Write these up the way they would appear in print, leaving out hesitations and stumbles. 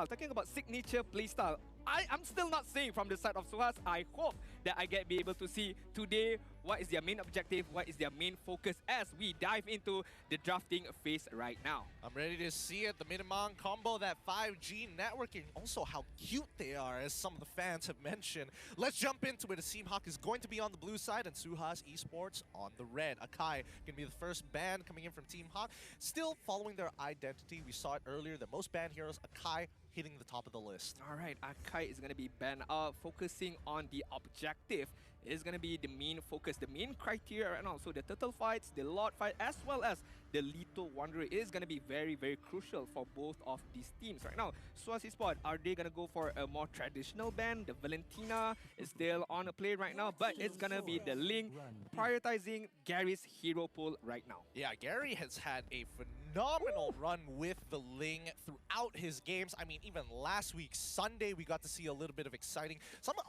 Talking about signature playstyle, I'm still not seeing from the side of SUHAZ. I hope that I be able to see today what is their main objective, what is their main focus as we dive into the drafting phase right now. I'm ready to see it. The Minimon combo, that 5G networking, also how cute they are, as some of the fans have mentioned. Let's jump into it. Team HAQ is going to be on the blue side and SUHAZ Esports on the red. Akai going to be the first ban coming in from Team HAQ. Still following their identity. We saw it earlier, the most banned heroes, Akai hitting the top of the list. Alright, Akai is going to be banned out, focusing on the objective. It is going to be the main focus, the main criteria right now. So the turtle fights, the lord fight, as well as the lethal wanderer is going to be very, very crucial for both of these teams right now. SUHAZ Esports, are they going to go for a more traditional ban? The Valentina is still on a play right now, but it's going to be the Ling prioritizing Gary's hero pool right now. Yeah, Gary has had a phenomenal run with the Ling throughout his games. I mean, even last week, Sunday, we got to see a little bit of exciting.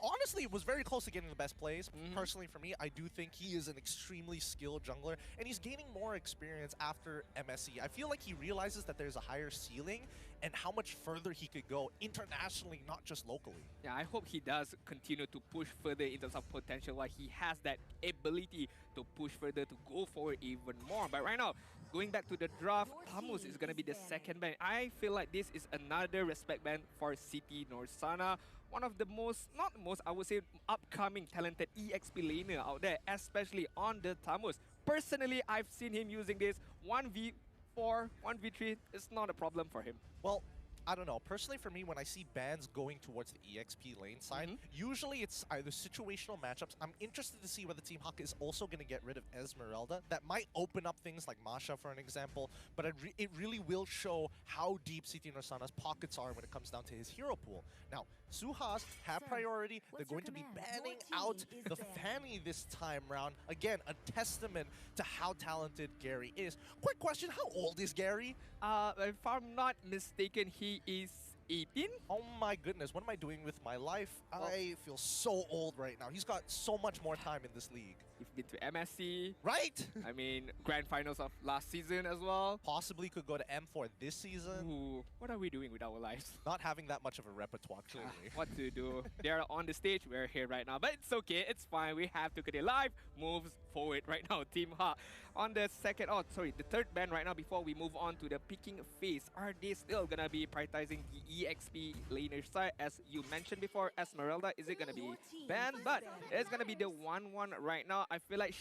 Honestly, it was very close to getting the best plays. Personally, for me, I do think he is an extremely skilled jungler, and he's gaining more experience after MSE. I feel like he realizes that there's a higher ceiling and how much further he could go internationally, not just locally. Yeah, I hope he does continue to push further in terms of potential, like he has that ability to push further, to go forward even more. But right now, going back to the draft, Tamus is going to be the second ban. I feel like this is another respect ban for City Norsana. One of the most, not the most, I would say, upcoming talented EXP laner out there, especially on the Tamus. Personally, I've seen him using this 1v4, 1v3. It's not a problem for him. Well, I don't know. Personally, for me, when I see bans going towards the EXP lane side, usually it's either situational matchups. I'm interested to see whether Team HAQ is also going to get rid of Esmeralda. That might open up things like Masha, for an example, but it really will show how deep City Norsana's pockets are when it comes down to his hero pool. Now, SUHAZ have priority. They're going to be banning out the Fanny this time round. Again, a testament to how talented Gary is. Quick question, how old is Gary? If I'm not mistaken, he is 18? Oh my goodness, what am I doing with my life? I feel so old right now. He's got so much more time in this league. He's been to MSC. Right? I mean, grand finals of last season as well. Possibly could go to M4 this season. Ooh, what are we doing with our lives? Not having that much of a repertoire, clearly. What to do? They're on the stage, we're here right now. But it's okay, it's fine. We have to get a live moves forward right now, Team HAQ. On the the third ban right now, before we move on to the picking phase, are they still gonna be prioritizing the EXP laner side? As you mentioned before, Esmeralda, is it gonna be banned? But it's gonna be the 1-1 right now. I feel like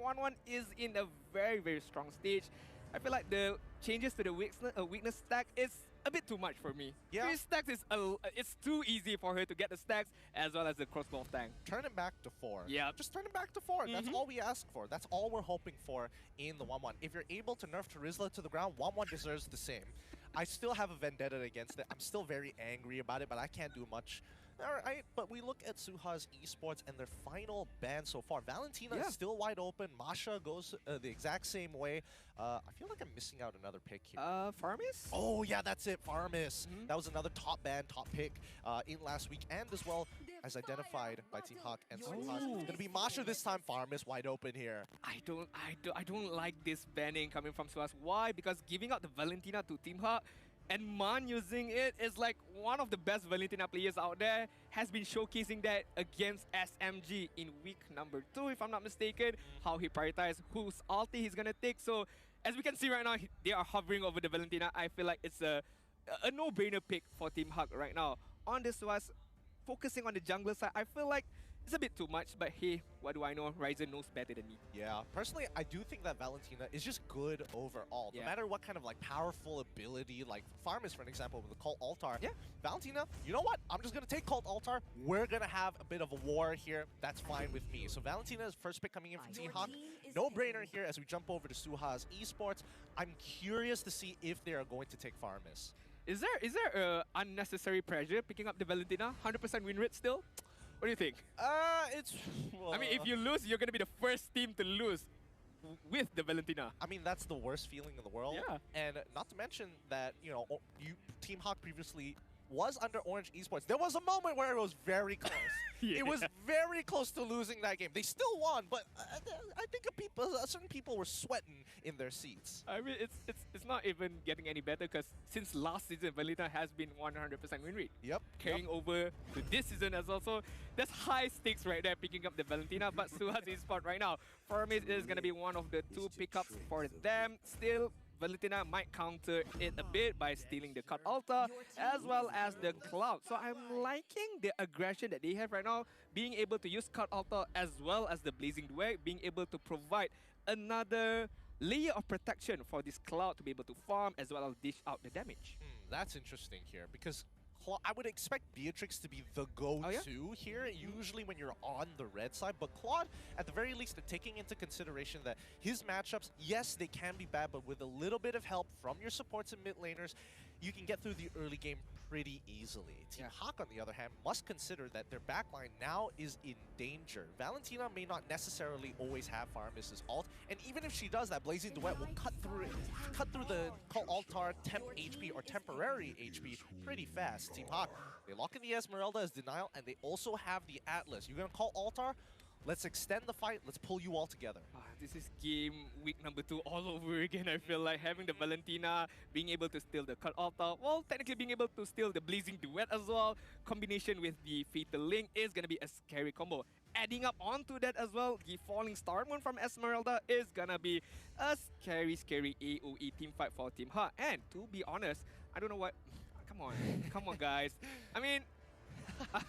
1-1 is in a very, very strong stage. I feel like the changes to the weakness stack is a bit too much for me. Yeah. 3 stacks is it's too easy for her to get the stacks as well as the crossbow tank. Turn it back to 4. Yeah. Just turn it back to 4. That's all we ask for. That's all we're hoping for in the 1-1. If you're able to nerf Terizla to the ground, 1-1 deserves the same. I still have a vendetta against it. I'm still very angry about it, but I can't do much. Alright, but we look at SUHAZ Esports and their final ban so far. Valentina is still wide open. Masha goes the exact same way. I feel like I'm missing out another pick here. Farmis? Oh yeah, that's it, Farmis. That was another top ban, top pick in last week, and as well as identified by Team HAQ and SUHAZ. It's gonna be Masha this time. Farmis wide open here. I don't like this banning coming from SUHAZ. Why? Because giving out the Valentina to Team HAQ and Man using it is like one of the best Valentina players out there. Has been showcasing that against SMG in week number 2, if I'm not mistaken. How he prioritized whose ulti he's gonna take. So as we can see right now, they are hovering over the Valentina. I feel like it's a no-brainer pick for Team HAQ right now. On this was focusing on the jungler side, I feel like it's a bit too much, but hey, what do I know? Ryzen knows better than me. Yeah, personally, I do think that Valentina is just good overall. No matter what kind of like powerful ability, like Farmis, for an example, with the Cult Altar. Yeah, Valentina, you know what? I'm just going to take Cult Altar. We're going to have a bit of a war here. That's fine with me. So Valentina is first pick coming in from Team HAQ. No-brainer here as we jump over to SUHAZ Esports. I'm curious to see if they are going to take Farmis. Is there unnecessary pressure picking up the Valentina? 100% win rate still? What do you think? Well, I mean, if you lose, you're going to be the first team to lose with the Valentina. I mean, that's the worst feeling in the world. Yeah. And not to mention that, you know, Team HAQ previously was under Orange Esports. There was a moment where it was very close. Yeah. It was very close to losing that game. They still won, but I think certain people were sweating in their seats. I mean, it's not even getting any better because since last season, Valentina has been 100% win rate. Yep. Carrying over to this season as well. So that's high stakes right there, picking up the Valentina. But SUHAZ Esports right now, for me, is going to be one of the two pickups for them. Still, Valentina might counter it a bit by stealing the cut altar as well as the cloud. So I'm liking the aggression that they have right now, being able to use cut altar as well as the blazing duet, being able to provide another layer of protection for this cloud to be able to farm as well as dish out the damage. That's interesting here because I would expect Beatrix to be the go-to here, usually when you're on the red side. But Claude, at the very least, taking into consideration that his matchups, yes, they can be bad, but with a little bit of help from your supports and mid laners, you can get through the early game pretty easily. Team HAQ, on the other hand, must consider that their backline now is in danger. Valentina may not necessarily always have Fire Mist's ult, and even if she does, that Blazing Duet will cut through the Call Altar temp HP or temporary HP pretty fast. Team HAQ, they lock in the Esmeralda as denial, and they also have the Atlas. You're gonna call Altar? Let's extend the fight. Let's pull you all together. This is game week number 2 all over again. I feel like having the Valentina, being able to steal the cut altar, well, technically being able to steal the blazing duet as well. Combination with the fatal link is gonna be a scary combo. Adding up onto that as well, the falling star moon from Esmeralda is gonna be a scary AOE team fight for Team HAQ. And to be honest, I don't know what. Come on, guys. I mean. I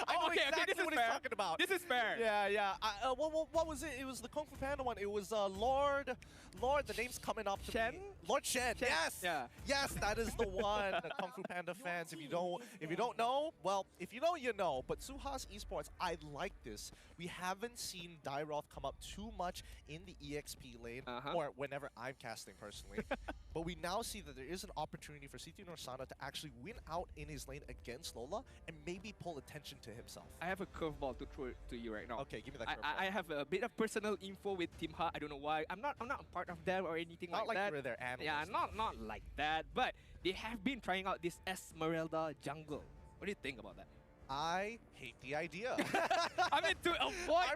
know exactly this is what fair. he's talking about. This is fair. Yeah. What was it? It was the Kung Fu Panda one. It was Lord. The name's coming up to Shen? me. Lord Shen. Yes. Yeah. Yes, that is the one. The Kung Fu Panda fans. If you don't know, well, if you know, you know. But SUHAZ Esports, I like this. We haven't seen Dairoth come up too much in the EXP lane, or whenever I'm casting personally. But we now see that there is an opportunity for CT Norsana to actually win out in his lane against Lola and maybe pull attention to himself. I have a curveball to throw to you right now. Okay, give me that curveball. I have a bit of personal info with Team HAQ. I don't know why. I'm not a part of them or anything Not like that. you were their analyst. Yeah, not like that. But they have been trying out this Esmeralda jungle. What do you think about that? I hate the idea. I mean, to avoid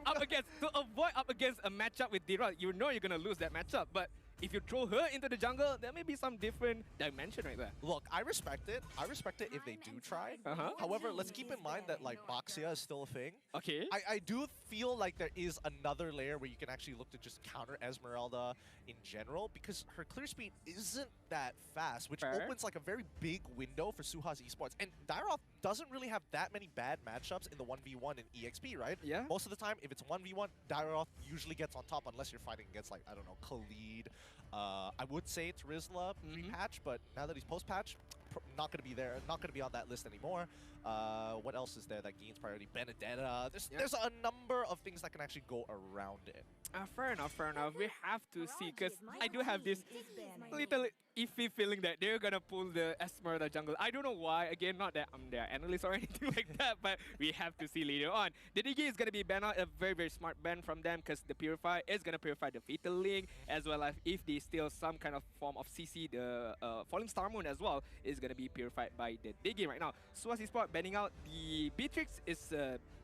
up against a matchup with Dira, you know you're gonna lose that matchup. But if you throw her into the jungle, there may be some different dimension right there. Look, I respect it. I respect it if they do try. However, let's keep in mind that like Boxia is still a thing. Okay. I do feel like there is another layer where you can actually look to just counter Esmeralda in general because her clear speed isn't that fast, which opens like a very big window for SUHAZ Esports. And Dairoth doesn't really have that many bad matchups in the 1v1 in EXP, right? Yeah. Most of the time, if it's 1v1, Dairoth usually gets on top unless you're fighting against like, I don't know, Khalid. I would say it's Rizla pre-patch, but now that he's post-patch, not going to be there, not going to be on that list anymore. What else is there that gains priority? Benedetta. There's a number of things that can actually go around it. Fair enough. We have to see, because I do have this little iffy feeling that they're gonna pull the Esmeralda jungle. I don't know why. Again, not that I'm their analyst or anything like that, but we have to see later on. The DG is gonna be banned out, a very smart ban from them, because the Purify is gonna purify the Fatal Link, as well as if they steal some kind of form of CC, the Falling Star Moon as well is gonna be purified by the DG right now. SUHAZ Esports banning out the Beatrix is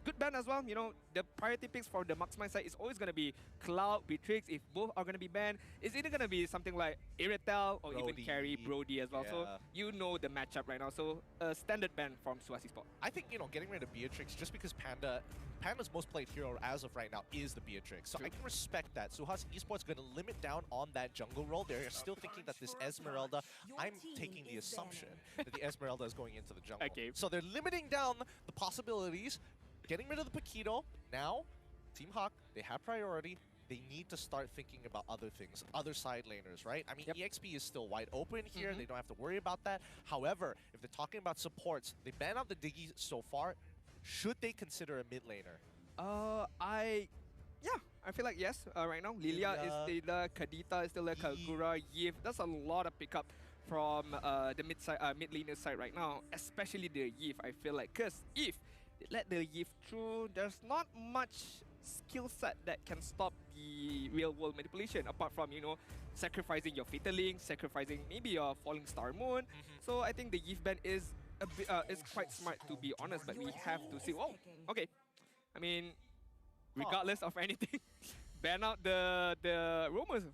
good ban as well. You know, the priority picks for the Marksman side is always going to be Cloud, Beatrix. If both are going to be banned, it's either going to be something like Iritel or even carry Brody as well. So you know the matchup right now. So standard ban from SUHAZ Esports. I think, you know, getting rid of Beatrix just because Panda's most played hero as of right now is the Beatrix. So I can respect that. SUHAZ Esports going to limit down on that jungle role. They're still thinking that this Esmeralda, I'm taking the assumption that the Esmeralda is going into the jungle. Okay. So they're limiting down the possibilities. Getting rid of the Paquito. Now, Team HAQ, they have priority. They need to start thinking about other things, other side laners, right? I mean, EXP is still wide open here. They don't have to worry about that. However, if they're talking about supports, they ban out the Diggy so far. Should they consider a mid laner? I feel like yes. Right now, Lilia is still there, Kadita is still there, Kagura, Yif. That's a lot of pickup from the mid laner side right now, especially the Yif. I feel like, because if let the Yif through, there's not much skill set that can stop the real world manipulation apart from, you know, sacrificing your Fatal Link, sacrificing maybe your Falling Star Moon. So I think the Yif ban is a bit, it's quite smart to be honest, but we have to see. Oh, okay. I mean, regardless of anything, ban out the roamers.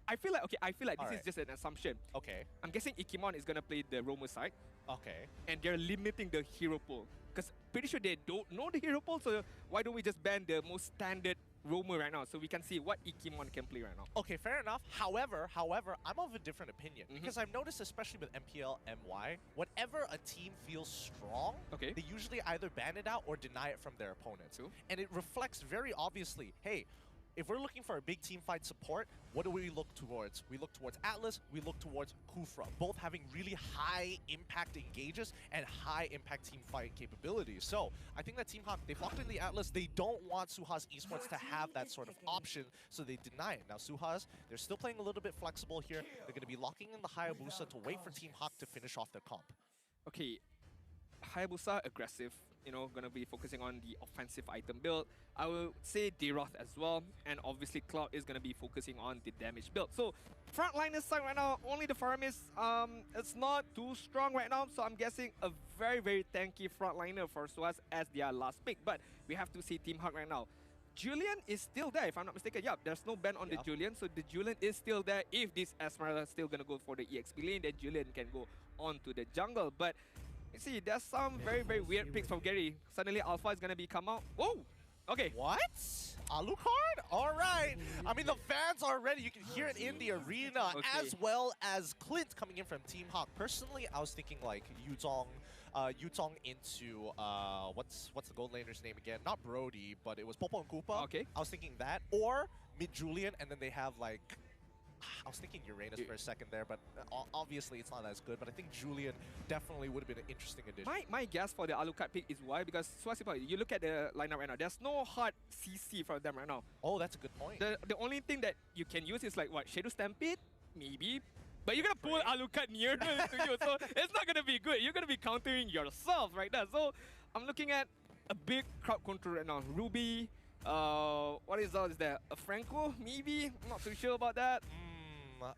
I feel like this is just an assumption. Okay. I'm guessing Ikemon is gonna play the roamer side, Okay. and they're limiting the hero pool. Because pretty sure they don't know the hero pool, so why don't we just ban the most standard roamer right now so we can see what Ikemon can play right now? Okay, fair enough. However, I'm of a different opinion because I've noticed, especially with MPL MY, whenever a team feels strong, they usually either ban it out or deny it from their opponents. True. And it reflects very obviously, hey, if we're looking for a big team fight support, what do we look towards? We look towards Atlas, we look towards Kufra, both having really high impact engages and high impact team fight capabilities. So I think that Team HAQ, they've locked in the Atlas, they don't want SUHAZ Esports to have that sort of option, so they deny it. Now SUHAZ, they're still playing a little bit flexible here. They're going to be locking in the Hayabusa to wait for Team HAQ to finish off their comp. Okay, Hayabusa aggressive, you know, gonna be focusing on the offensive item build. I will say Deroth as well, and obviously Cloud is gonna be focusing on the damage build. So frontliners side right now, only the Faramis, it's not too strong right now, so I'm guessing a very, very tanky frontliner for SUHAZ as their last pick. But we have to see Team HAQ right now. Julian is still there, if I'm not mistaken. Yeah, there's no ban on the Julian, so the Julian is still there. If this Esmeralda is still gonna go for the EXP lane, then Julian can go on to the jungle. But you see, there's some very, very weird picks from Gary. Suddenly Alpha is gonna be come out. Whoa! Okay. What? Alucard? Alright. I mean, the fans are ready. You can hear it in the arena, as well as Clint coming in from Team HAQ. Personally, I was thinking like Yuzong into what's the gold laner's name again? Not Brody, but it was Popo and Koopa. Okay. I was thinking that, or mid Julian, and then they have like, I was thinking Uranus for a second there, but obviously it's not as good. But I think Julian definitely would have been an interesting addition. My guess for the Alucard pick is why, because you look at the lineup right now, there's no hard CC for them right now. Oh, that's a good point. The only thing that you can use is like what, Shadow Stampede? Maybe. But you're gonna pull Alucard near to you, so it's not gonna be good. You're gonna be countering yourself right there. So I'm looking at a big crowd control right now. Ruby, what is there? A Franco, maybe? I'm not too sure about that.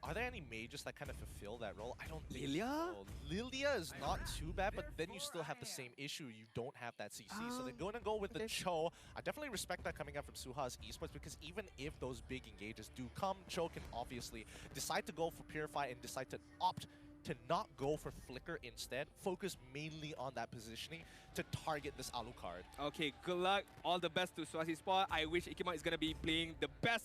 Are there any mages that kind of fulfill that role? I don't think Lilia? so. Lilia is not too bad, but then you still have the same issue. You don't have that CC, so they're going to go with the Cho. I definitely respect that coming out from SUHAZ Esports, because even if those big engages do come, Cho can obviously decide to go for Purify and decide to opt to not go for Flicker instead, focus mainly on that positioning to target this Alucard. Okay, good luck. All the best to SUHAZ Esports. I wish Ikemon is going to be playing the best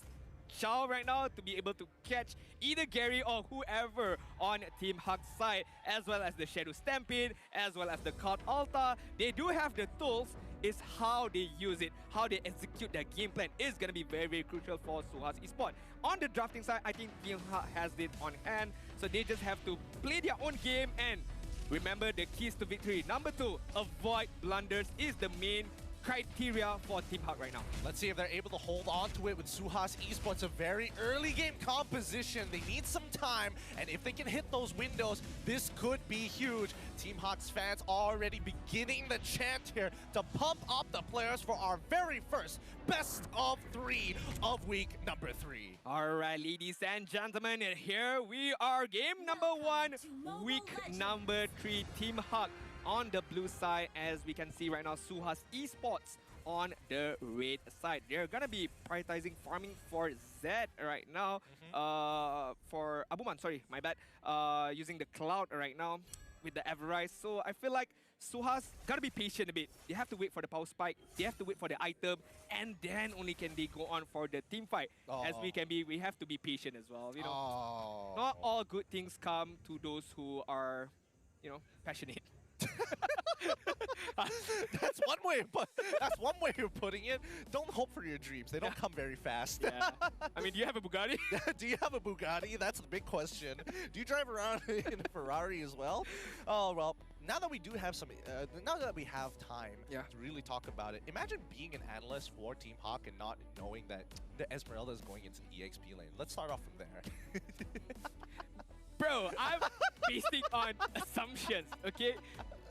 Chao right now to be able to catch either Gary or whoever on Team HAQ's side, as well as the Shadow Stampede, as well as the Cloud Altar. They do have the tools. It's how they use it, how they execute their game plan is going to be very, very crucial for SUHAZ Esports. On the drafting side, I think Team HAQ has it on hand, so they just have to play their own game and remember the keys to victory. Number 2, avoid blunders is the main criteria for Team HAQ right now. Let's see if they're able to hold on to it with SUHAZ Esports. A very early game composition. They need some time, and if they can hit those windows, this could be huge. Team HAQ's fans already beginning the chant here to pump up the players for our very first best of 3 of week number 3. All right, ladies and gentlemen, and here we are, game number 1, week number 3, Team HAQ on the blue side. As we can see right now, SUHAZ Esports on the red side. They're gonna be prioritizing farming for Zed right now. For Abuman, sorry, my bad. Using the Cloud right now with the Everrise. So I feel like SUHAZ gotta be patient a bit. They have to wait for the power spike. They have to wait for the item, and then only can they go on for the team fight. As we have to be patient as well. You know, not all good things come to those who are, you know, passionate. That's one way of putting it. Don't hope for your dreams. They don't come very fast. Yeah. I mean, do you have a Bugatti? Do you have a Bugatti? That's the big question. Do you drive around in a Ferrari as well? Oh, well, now that we do have some, now that we have time to really talk about it, imagine being an analyst for Team HAQ and not knowing that the Esmeralda is going into the EXP lane. Let's start off from there. Bro, I'm basing on assumptions, okay?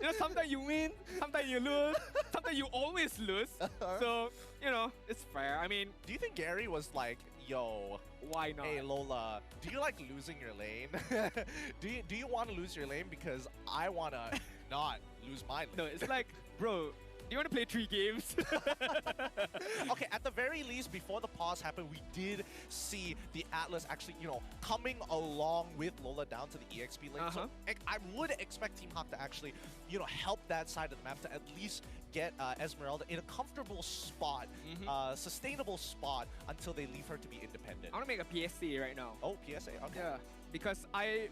You know, sometimes you win, sometimes you lose, sometimes you always lose. So, you know, it's fair. I mean, do you think Gary was like, yo, why not? Hey Lola, do you like losing your lane? do you want to lose your lane? Because I want to not use mine. No, it's like, bro, do you want to play 3 games? Okay, at the very least, before the pause happened, we did see the Atlas actually, coming along with Lola down to the EXP lane. So I would expect Team HAQ to actually, help that side of the map to at least get Esmeralda in a comfortable spot, sustainable spot until they leave her to be independent. I want to make a PSA right now. Oh, PSA? Okay. Yeah, because I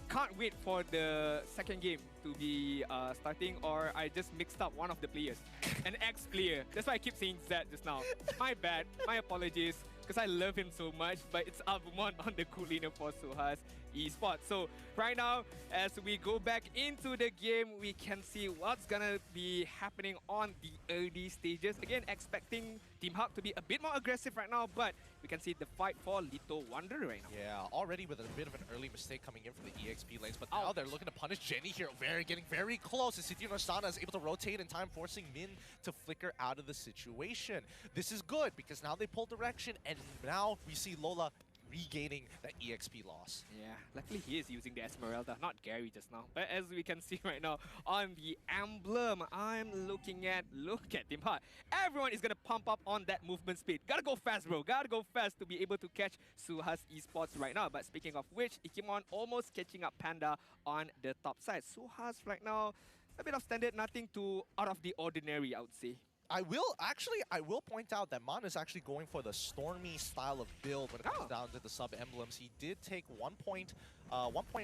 can't wait for the second game to be starting, or I just mixed up one of the players, an ex-player. That's why I keep saying Zed just now. My bad, my apologies, because I love him so much, but it's Abumon on the cool laner for SUHAZ eSports. So right now, as we go back into the game, we can see what's gonna be happening on the early stages. Again, expecting Team HAQ to be a bit more aggressive right now, but we can see the fight for Little Wonder right now. Yeah, already with a bit of an early mistake coming in from the EXP lanes, but now they're looking to punish Jenny here. Getting very close. And Sithino Sana is able to rotate in time, forcing Min to flicker out of the situation. This is good because now they pull direction, and now we see Lola regaining that EXP loss. Yeah, luckily he is using the Esmeralda, not Gary just now. But as we can see right now on the emblem, look at Team HAQ. Everyone is gonna pump up on that movement speed. Gotta go fast, bro. Gotta go fast to be able to catch SUHAZ eSports right now. But speaking of which, Ikemon almost catching up Panda on the top side. SUHAZ right now, a bit of standard, nothing too out of the ordinary, I would say. I will point out that Mon is actually going for the Stormy style of build when it comes down to the sub-emblems. He did take 1 point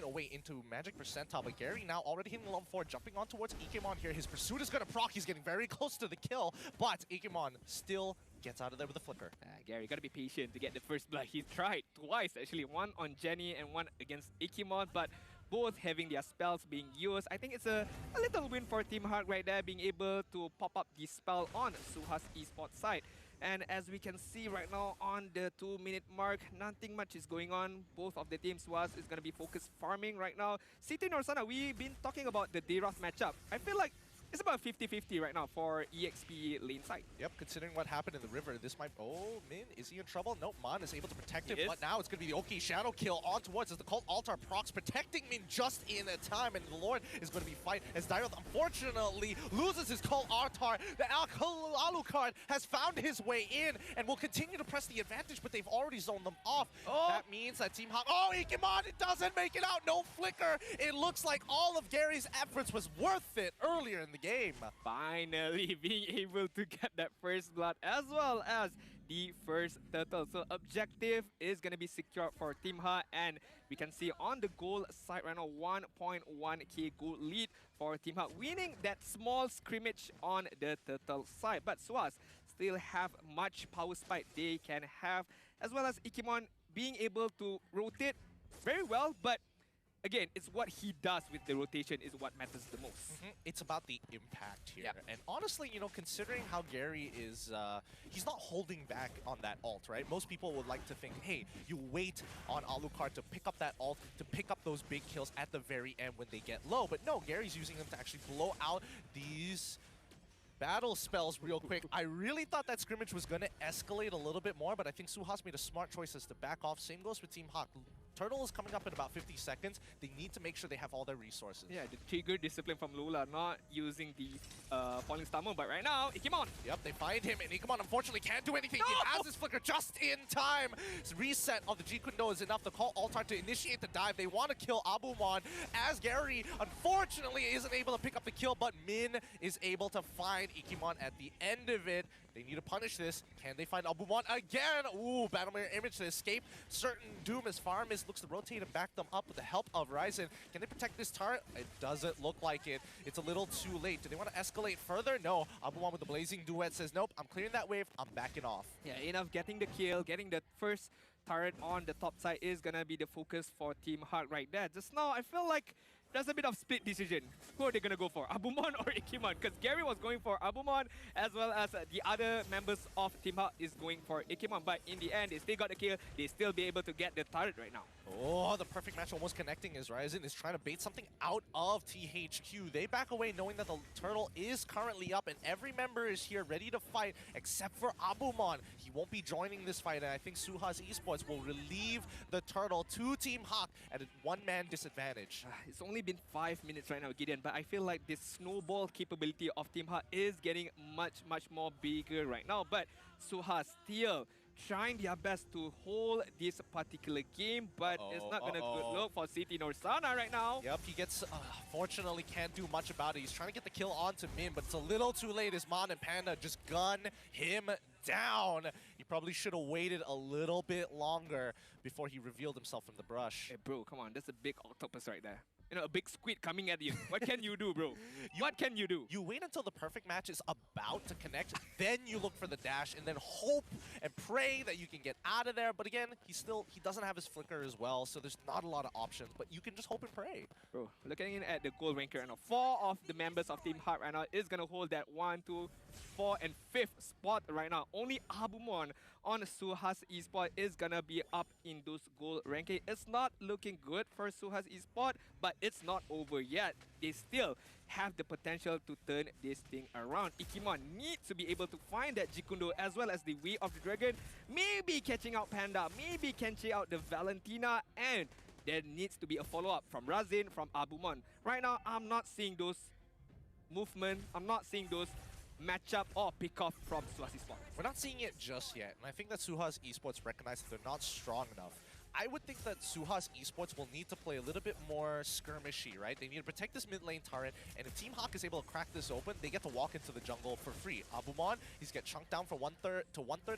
away into Magic Percentile, but Gary now already hitting level 4, jumping on towards Ikemon here. His pursuit is going to proc. He's getting very close to the kill, but Ikemon still gets out of there with a flicker. Gary, gotta be patient to get the first blood. He tried twice, actually. One on Jenny and one against Ikemon, but both having their spells being used. I think it's a little win for Team HAQ right there, being able to pop up the spell on SUHAZ eSports side. And as we can see right now on the 2-minute mark, nothing much is going on. Both of the teams, SUHAZ is going to be focused farming right now. City Norsana, we've been talking about the Dayroth matchup. I feel like it's about 50-50 right now for EXP lane side. Yep, considering what happened in the river, this might... Oh, Min, is he in trouble? Nope, Mon is able to protect him, but now it's going to be the OK Shadow kill on towards as the Cult Altar procs, protecting Min just in time, and the Lord is going to be fight as Dairoth unfortunately loses his Cult Altar. The Alucard has found his way in and will continue to press the advantage, but they've already zoned them off. That means that Team HAQ... Oh, Ikemon, it doesn't make it out! No flicker! It looks like all of Gary's efforts was worth it earlier in the game. Finally being able to get that first blood as well as the first turtle. So objective is going to be secured for Team HAQ, and we can see on the goal side right now 1.1k gold lead for Team HAQ, winning that small scrimmage on the turtle side. But SUHAZ still have much power spike they can have, as well as Ikemon being able to rotate very well, but again, it's what he does with the rotation is what matters the most. It's about the impact here. And honestly, considering how Gary is, he's not holding back on that ult, right? Most people would like to think, hey, you wait on Alucard to pick up that ult, to pick up those big kills at the very end when they get low. But no, Gary's using them to actually blow out these battle spells real quick. I really thought that scrimmage was going to escalate a little bit more, but I think SUHAZ made a smart choice as to back off. Same goes with Team HAQ. Turtle is coming up in about 50 seconds. They need to make sure they have all their resources. Yeah, the trigger discipline from Lola, not using the falling stammer, but right now, Ikemon. Yep, they find him, and Ikemon unfortunately can't do anything. He has his flicker just in time. His reset of the G Kundo is enough to call Altar to initiate the dive. They want to kill Abumon, as Gary unfortunately isn't able to pick up the kill, but Min is able to find Ikemon at the end of it. They need to punish this. Can they find Abumon again? Ooh, Battle Mirror Image to escape certain doom as Farmis looks to rotate and back them up with the help of Ryzen. Can they protect this turret? It doesn't look like it. It's a little too late. Do they want to escalate further? No. Abumon with the Blazing Duet says, nope, I'm clearing that wave. I'm backing off. Yeah, enough getting the kill, getting the first turret on the top side is going to be the focus for Team HAQ right there. Just now, I feel like there's a bit of split decision. Who are they going to go for, Abumon or Ikemon? Because Gary was going for Abumon, as well as the other members of Team HAQ is going for Ikemon. But in the end, they still got the kill. They still be able to get the turret right now. Oh, the perfect match almost connecting as Ryzen is trying to bait something out of THQ. They back away knowing that the turtle is currently up and every member is here ready to fight except for Abumon. He won't be joining this fight and I think SUHAZ Esports will relieve the turtle to Team HAQ at a one-man disadvantage. It's only been 5 minutes right now, Gideon, but I feel like this snowball capability of Team HAQ is getting much more bigger right now. But SUHAZ still trying their best to hold this particular game, but it's not gonna good look for City nor Sana right now. Yep, he gets, fortunately can't do much about it. He's trying to get the kill onto Min, but it's a little too late as Mon and Panda just gun him down. He probably should have waited a little bit longer before he revealed himself from the brush. Hey bro, come on, that's a big octopus right there. You know, a big squid coming at you. What can you do, bro? What can you do? You wait until the perfect match is about to connect, then you look for the dash, and then hope and pray that you can get out of there. But again, he doesn't have his flicker as well, so there's not a lot of options. But you can just hope and pray. Bro, looking in at the gold ranker right now, 4 of the members of Team HAQ right now is gonna hold that 1, 2, 4, and 5th spot right now. Only Abumon on SUHAZ Esports is gonna be up in those gold ranking. It's not looking good for SUHAZ Esports, but it's not over yet. They still have the potential to turn this thing around. Ikimon needs to be able to find that Jikundo as well as the Way of the Dragon, maybe catching out Panda, maybe catching out the Valentina, and there needs to be a follow-up from Razin, from Abumon. Right now, I'm not seeing those movement, I'm not seeing those matchup or pick-off from SUHAZ Esports. We're not seeing it just yet, and I think that SUHAZ Esports recognize that they're not strong enough. I would think that SUHAZ Esports will need to play a little bit more skirmishy, right? They need to protect this mid lane turret, and if Team HAQ is able to crack this open, they get to walk into the jungle for free. Abumon, he's get chunked down for one third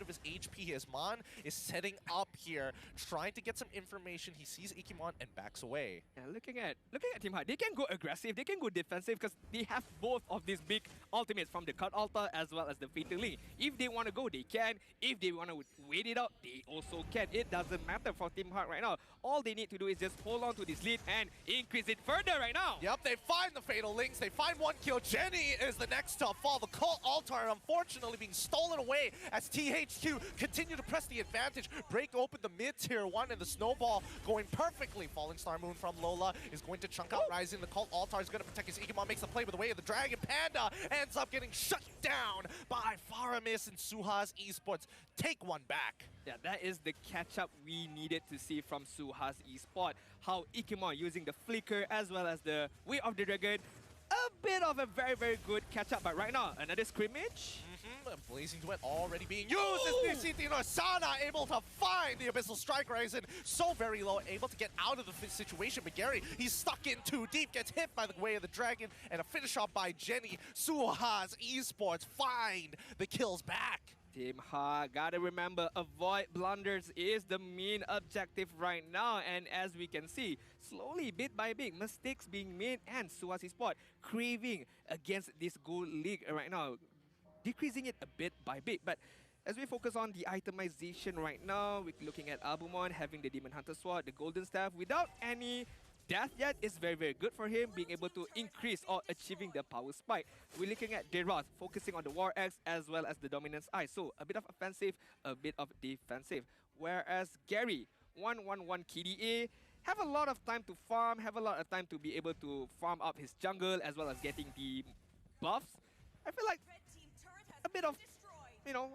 of his HP. His Mon is setting up here, trying to get some information. He sees Ikimon and backs away. Yeah, looking at Team HAQ, they can go aggressive, they can go defensive because they have both of these big ultimates from the Cut Altar as well as the Fatal Link. If they want to go, they can. If they want to wait it out, they also can. It doesn't matter for Team HAQ right now. All they need to do is just hold on to this lead and increase it further right now. Yep, they find the Fatal Links. They find one kill. Jenny is the next to fall. The Cult Altar, unfortunately, being stolen away as THQ continue to press the advantage, break open the mid-tier 1, and the snowball going perfectly. Falling Star Moon from Lola is going to chunk out Rising. The Cult Altar is going to protect his Ikimon, makes the play with the Way of the Dragon. Panda ends up getting shut down by Faramis, and SUHAZ Esports take one back. Yeah, that is the catch-up we needed to see from SUHAZ Esports. How Ikimon using the Flicker as well as the Way of the Dragon. A bit of a very good catch-up, but right now, another scrimmage. Blazing Duet already being used as Nisitino Sana able to find the Abyssal Strike Ryzen. So very low, able to get out of the situation. But Gary, he's stuck in too deep, gets hit by the Way of the Dragon, and a finish off by Jenny. SUHAZ Esports find the kills back. Team HAQ, gotta remember, avoid blunders is the main objective right now. And as we can see, slowly, bit by bit, mistakes being made, and SUHAZ Esports craving against this gold league right now, decreasing it a bit by bit. But as we focus on the itemization right now, we're looking at Abumon having the Demon Hunter Sword, the Golden Staff, without any death yet is very good for him, being able to increase or achieving the power spike. We're looking at Deroth, focusing on the War Axe as well as the Dominance Eye. So a bit of offensive, a bit of defensive. Whereas Gary, 111 KDA, have a lot of time to farm, have a lot of time to be able to farm up his jungle as well as getting the buffs. I feel like a bit of, you know,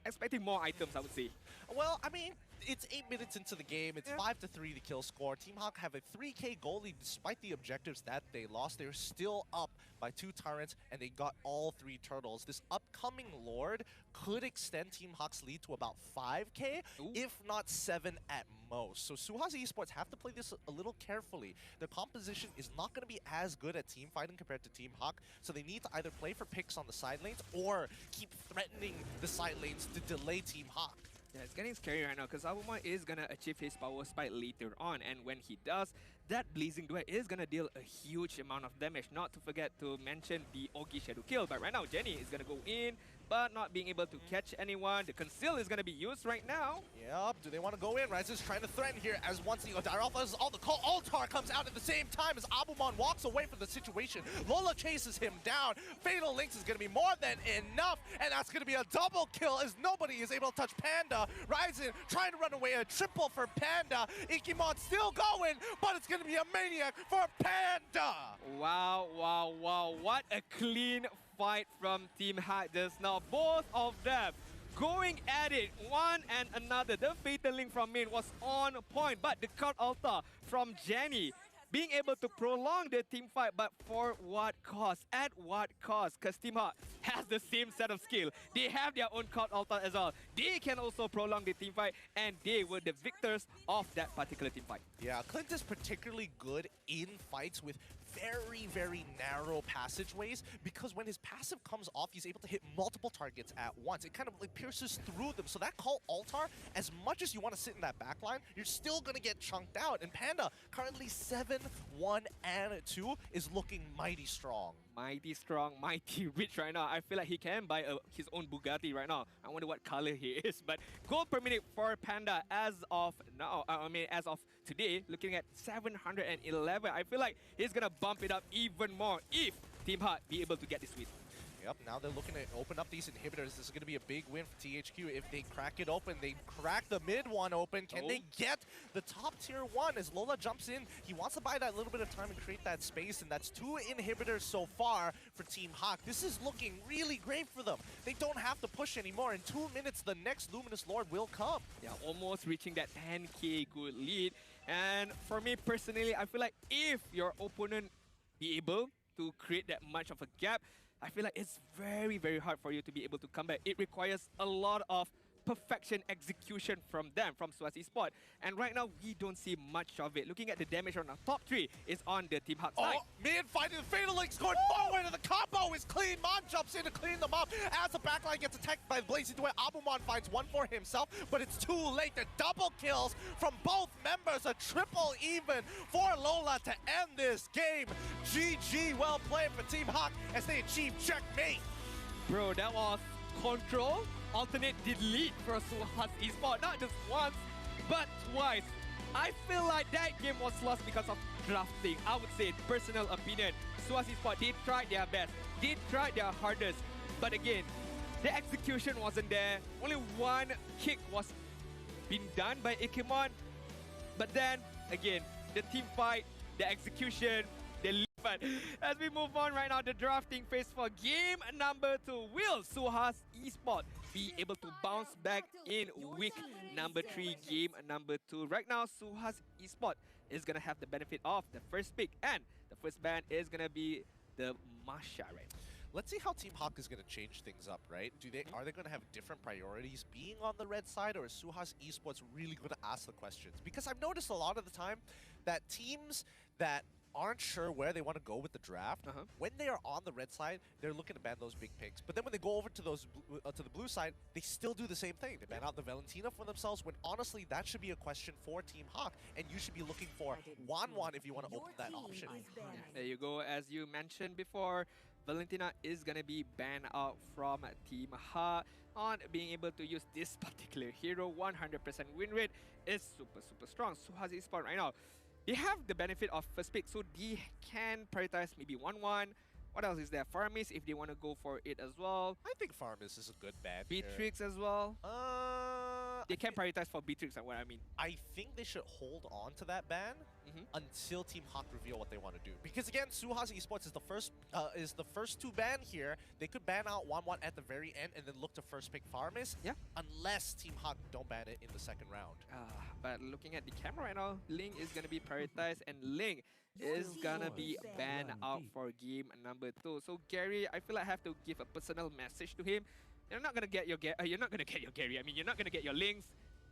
expecting more items, I would say. Well, I mean, it's 8 minutes into the game. It's 5-3 the kill score. Team HAQ have a 3K goal lead despite the objectives that they lost. They're still up by 2 turrets, and they got all 3 turtles. This upcoming Lord could extend Team HAQ's lead to about 5K, if not 7 at most. So SUHAZ Esports have to play this a little carefully. Their composition is not going to be as good at team fighting compared to Team HAQ, so they need to either play for picks on the side lanes or keep threatening the side lanes to delay Team HAQ. Yeah, it's getting scary right now because Abumon is gonna achieve his power spike later on, and when he does, that Blazing Duet is gonna deal a huge amount of damage. Not to forget to mention the Ogi Shadow Kill, but right now Jenny is gonna go in, but not being able to catch anyone. The Conceal is gonna be used right now. Yep, do they want to go in? Rise is trying to threaten here as once the Dire Alpha is all the call. Altar comes out at the same time as Abumon walks away from the situation. Lola chases him down. Fatal Links is going to be more than enough, and that's going to be a double kill as nobody is able to touch Panda. Ryzen trying to run away, a triple for Panda. Ikimon still going, but it's going to be a maniac for Panda. Wow, wow, wow. What a clean fight from Team HAQ just now. Both of them going at it, one and another. The Fatal Link from main was on point, but the Card Altar from Jenny being able to prolong the team fight, but for what cost? At what cost? Because Team HAQ has the same set of skill. They have their own Card Altar as well. They can also prolong the team fight, and they were the victors of that particular team fight. Yeah, Clint is particularly good in fights with very narrow passageways, because when his passive comes off, he's able to hit multiple targets at once. It kind of like pierces through them. So that call Altar, as much as you want to sit in that backline, you're still going to get chunked out. And Panda, currently 7-1-2, is looking mighty strong. Mighty strong, mighty rich right now. I feel like he can buy his own Bugatti right now. I wonder what color he is. But gold per minute for Panda as of now, as of today, looking at 711. I feel like he's gonna bump it up even more if Team HAQ be able to get this win. Yep, now they're looking to open up these inhibitors. This is going to be a big win for THQ. If they crack it open, they crack the mid one open. Can they get the top tier one? As Lola jumps in, he wants to buy that little bit of time and create that space, and that's 2 inhibitors so far for Team HAQ. This is looking really great for them. They don't have to push anymore. In 2 minutes, the next Luminous Lord will come. Yeah, almost reaching that 10k good lead. And for me personally, I feel like if your opponent be able to create that much of a gap, I feel like it's very hard for you to be able to come back. It requires a lot of perfection execution from them, from SUHAZ Esports. And right now, we don't see much of it. Looking at the damage on the top 3 is on the Team HAQ side. Mid fighting the Fatal Links going forward, and the combo is clean. Mon jumps in to clean them up. As the backline gets attacked by the Blazing Duet, Abumon finds one for himself, but it's too late. The double kills from both members, a triple even for Lola to end this game. GG, well played for Team HAQ as they achieve checkmate. Bro, that was control, alternate delete for SUHAZ Esports. Not just once, but twice. I feel like that game was lost because of drafting. I would say, personal opinion, SUHAZ Esports, they tried their best. They tried their hardest. But again, the execution wasn't there. Only one kick was been done by Ikimon. But then, again, the team fight, the execution, the lead. But as we move on right now, the drafting phase for game number 2. Will SUHAZ Esports be able to bounce back in week number 3, game number 2? Right now, SUHAZ Esports is going to have the benefit of the first pick, and the first ban is going to be the Masha, right? Let's see how Team HAQ is going to change things up, right? Are they going to have different priorities being on the red side, or is SUHAZ Esports really going to ask the questions? Because I've noticed a lot of the time that teams that aren't sure where they want to go with the draft, when they are on the red side, they're looking to ban those big picks. But then when they go over to those to the blue side, they still do the same thing. They ban out the Valentina for themselves, when honestly that should be a question for Team HAQ, and you should be looking for Wanwan if you want to open that option. There you go. As you mentioned before, Valentina is going to be banned out from Team HAQ on being able to use this particular hero. 100% win rate is super strong. SUHAZ Esports right now, they have the benefit of first pick, so they can prioritize maybe 1-1. What else is there? Farmis, if they want to go for it as well. I think Farmis is a good ban. Beatrix as well. They can prioritize for Beatrix, what I mean. I think they should hold on to that ban until Team HAQ reveal what they want to do. Because again, SUHAZ Esports is the first to ban here. They could ban out 1-1 at the very end and then look to first pick Farmis. Yeah. Unless Team HAQ don't ban it in the second round. But looking at the camera right now, Ling is going to be prioritized, and Ling is going to be banned out for game number 2. So Gary, I feel like I have to give a personal message to him. You're not going to get your Gary. I mean, you're not going to get your Lings,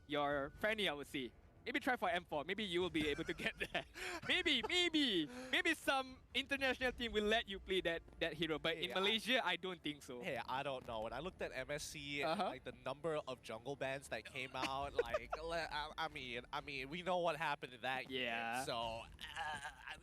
your Fanny, I would say. Maybe try for M4. Maybe you will be able to get there. Maybe some international team will let you play that hero. But in Malaysia, I don't think so. Hey, I don't know. When I looked at MSC, like the number of jungle bans that came out, like I mean, we know what happened in that year. So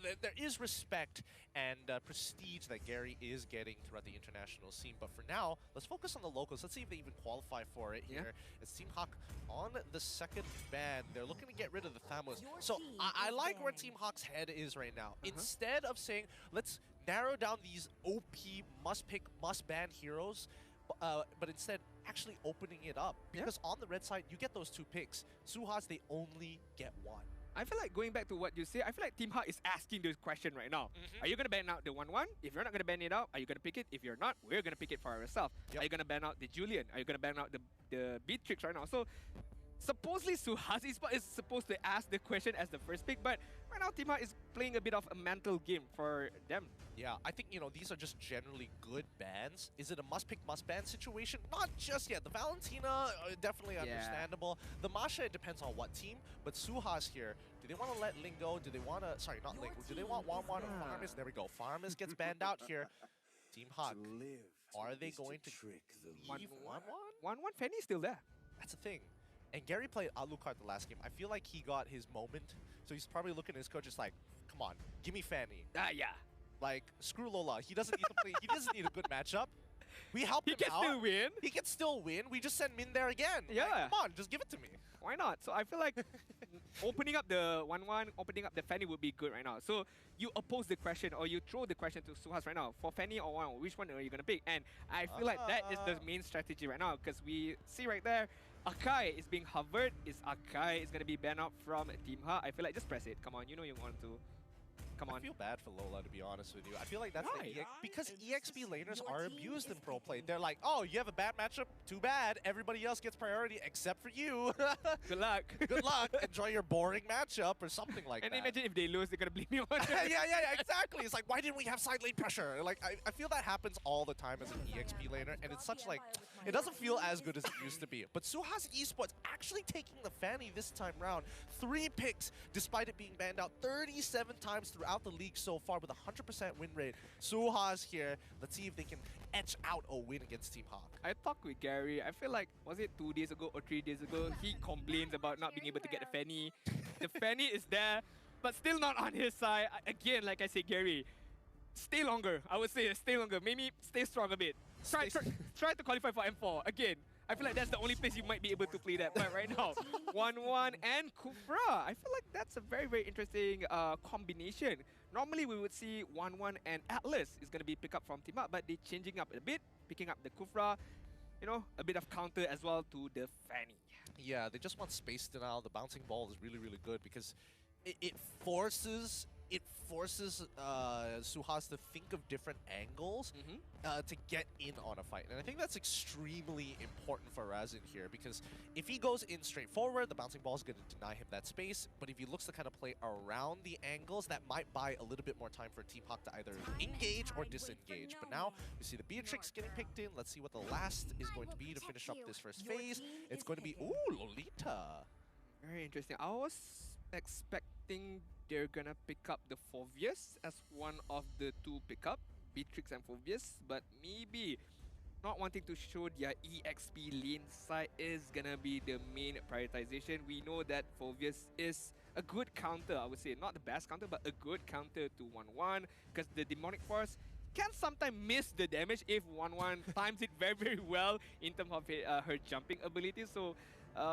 there is respect and prestige that Gary is getting throughout the international scene. But for now, let's focus on the locals. Let's see if they even qualify for it here. It's Team HAQ on the second ban. They're looking to get rid of the Thamuz. So I like where Team HAQ's head is right now. Instead of saying, let's narrow down these OP must-pick, must-ban heroes, but instead actually opening it up. Because on the red side, you get those 2 picks. SUHAZ, they only get 1. I feel like going back to what you say, I feel like Team HAQ is asking this question right now. Are you going to ban out the 1-1? If you're not going to ban it out, are you going to pick it? If you're not, we're going to pick it for ourselves. Are you going to ban out the Julian? Are you going to ban out the Beatrix right now? So supposedly SUHAZ is supposed to ask the question as the first pick, but right now Team HAQ is playing a bit of a mental game for them. Yeah, I think, you know, these are just generally good bans. Is it a must-pick, must-ban situation? Not just yet. The Valentina, definitely understandable. The Masha, it depends on what team. But SUHAZ here, do they want to let Ling go? Do they want to... Sorry, not Ling. Do they want 1-1 or Farmis? There we go. Farmis gets banned out here. Team HAQ, are they going to leave 1-1? 1-1, Fanny's still there. That's the thing. And Gary played Alucard the last game. I feel like he got his moment. So he's probably looking at his coach just like, come on, give me Fanny. Yeah. Like, screw Lola. He doesn't need to play. He doesn't need a good matchup. We helped him out. He can still win. He can still win. We just send Min there again. Yeah. Like, come on, just give it to me. Why not? So I feel like opening up the 1-1, opening up the Fanny would be good right now. So you oppose the question or you throw the question to SUHAZ right now. For Fanny or 1, which one are you going to pick? And I feel like that is the main strategy right now because we see right there, Akai is being hovered. Akai is going to be banned out from Team HAQ. I feel like just press it. Come on, you know you want to. Come on. I feel bad for Lola, to be honest with you. I feel like that's because EXP laners are abused in pro play. They're like, oh, you have a bad matchup? Too bad. Everybody else gets priority except for you. Good luck. Good luck. Enjoy your boring matchup or something like that. And imagine if they lose, they're going to blame you on yeah, exactly. It's like, why didn't we have side lane pressure? Like, I feel that happens all the time as an EXP laner, and it's such like, it doesn't feel as good as it used to be. But SUHAZ Esports actually taking the Fanny this time round. 3 picks, despite it being banned out 37 times throughout the league so far with a 100% win rate. SUHAZ here. Let's see if they can etch out a win against Team HAQ. I talked with Gary. I feel like, was it 2 days ago or 3 days ago? He complains about not being able to get the Fanny. The Fanny is there, but still not on his side. Again, like I say, Gary, stay longer. I would say stay longer. Maybe stay strong a bit. Try to qualify for M4 again. I feel like that's the only place you might be able to play that. But right now, 1-1 and Kufra. I feel like that's a very, very interesting combination. Normally, we would see 1-1 and Atlas is going to be picked up from Team HAQ, but they're changing up a bit, picking up the Kufra. You know, a bit of counter as well to the Fanny. Yeah, they just want space denial. The bouncing ball is really, really good because it forces SUHAZ to think of different angles to get in on a fight. And I think that's extremely important for Razin here because if he goes in straight forward, the bouncing ball is going to deny him that space. But if he looks to kind of play around the angles, that might buy a little bit more time for Team HAQ to either engage or disengage. But now we see the Beatrix getting picked in. Let's see what the last is going to be to finish up this first phase. It's going to be, ooh, Lolita. Very interesting. I was expecting they're gonna pick up the Phoveus as one of the 2 pickup, Beatrix and Phoveus, but maybe not wanting to show their EXP lane side is gonna be the main prioritization. We know that Phoveus is a good counter, I would say. Not the best counter, but a good counter to 1-1 because the Demonic Force can sometimes miss the damage if 1-1 times it very, very well in terms of her jumping ability. So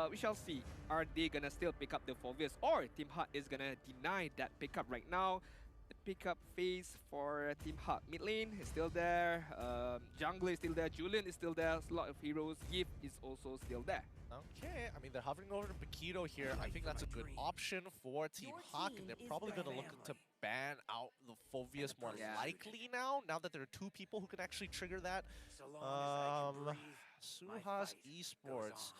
we shall see. Are they gonna still pick up the Phoveus or Team HAQ is gonna deny that pickup right now? The pickup phase for Team HAQ. Mid lane is still there. Jungler is still there. Julian is still there. A lot of heroes. Yip is also still there. Okay, I mean, they're hovering over to Paquito here. I think that's a good option for Team HAQ, and they're probably going to look to ban out the Phoveus more likely now that there are 2 people who can actually trigger that. SUHAZ Esports.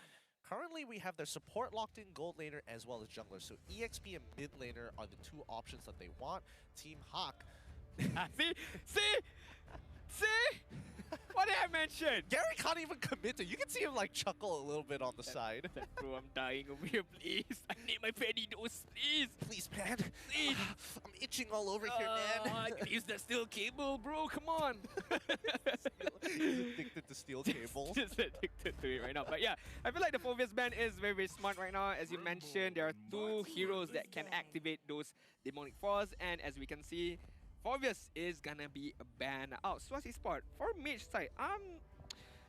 Currently, we have their support locked in, gold laner, as well as jungler. So EXP and mid laner are the 2 options that they want. Team HAQ. See? What the heck, man? mentioned. Gary can't even commit to. You can see him like chuckle a little bit on the side. Bro, I'm dying over here, please. I need my fatty dose, please. Please, man. Please. I'm itching all over here, man. I can use that steel cable, bro. Come on. He's addicted to steel cable. Just addicted to it right now. But yeah, I feel like the Phobius ban is very, very smart right now. As you mentioned, there are 2 heroes that can activate those demonic force, and as we can see, Phobius is gonna be banned out. SUHAZ Esports, for mage side,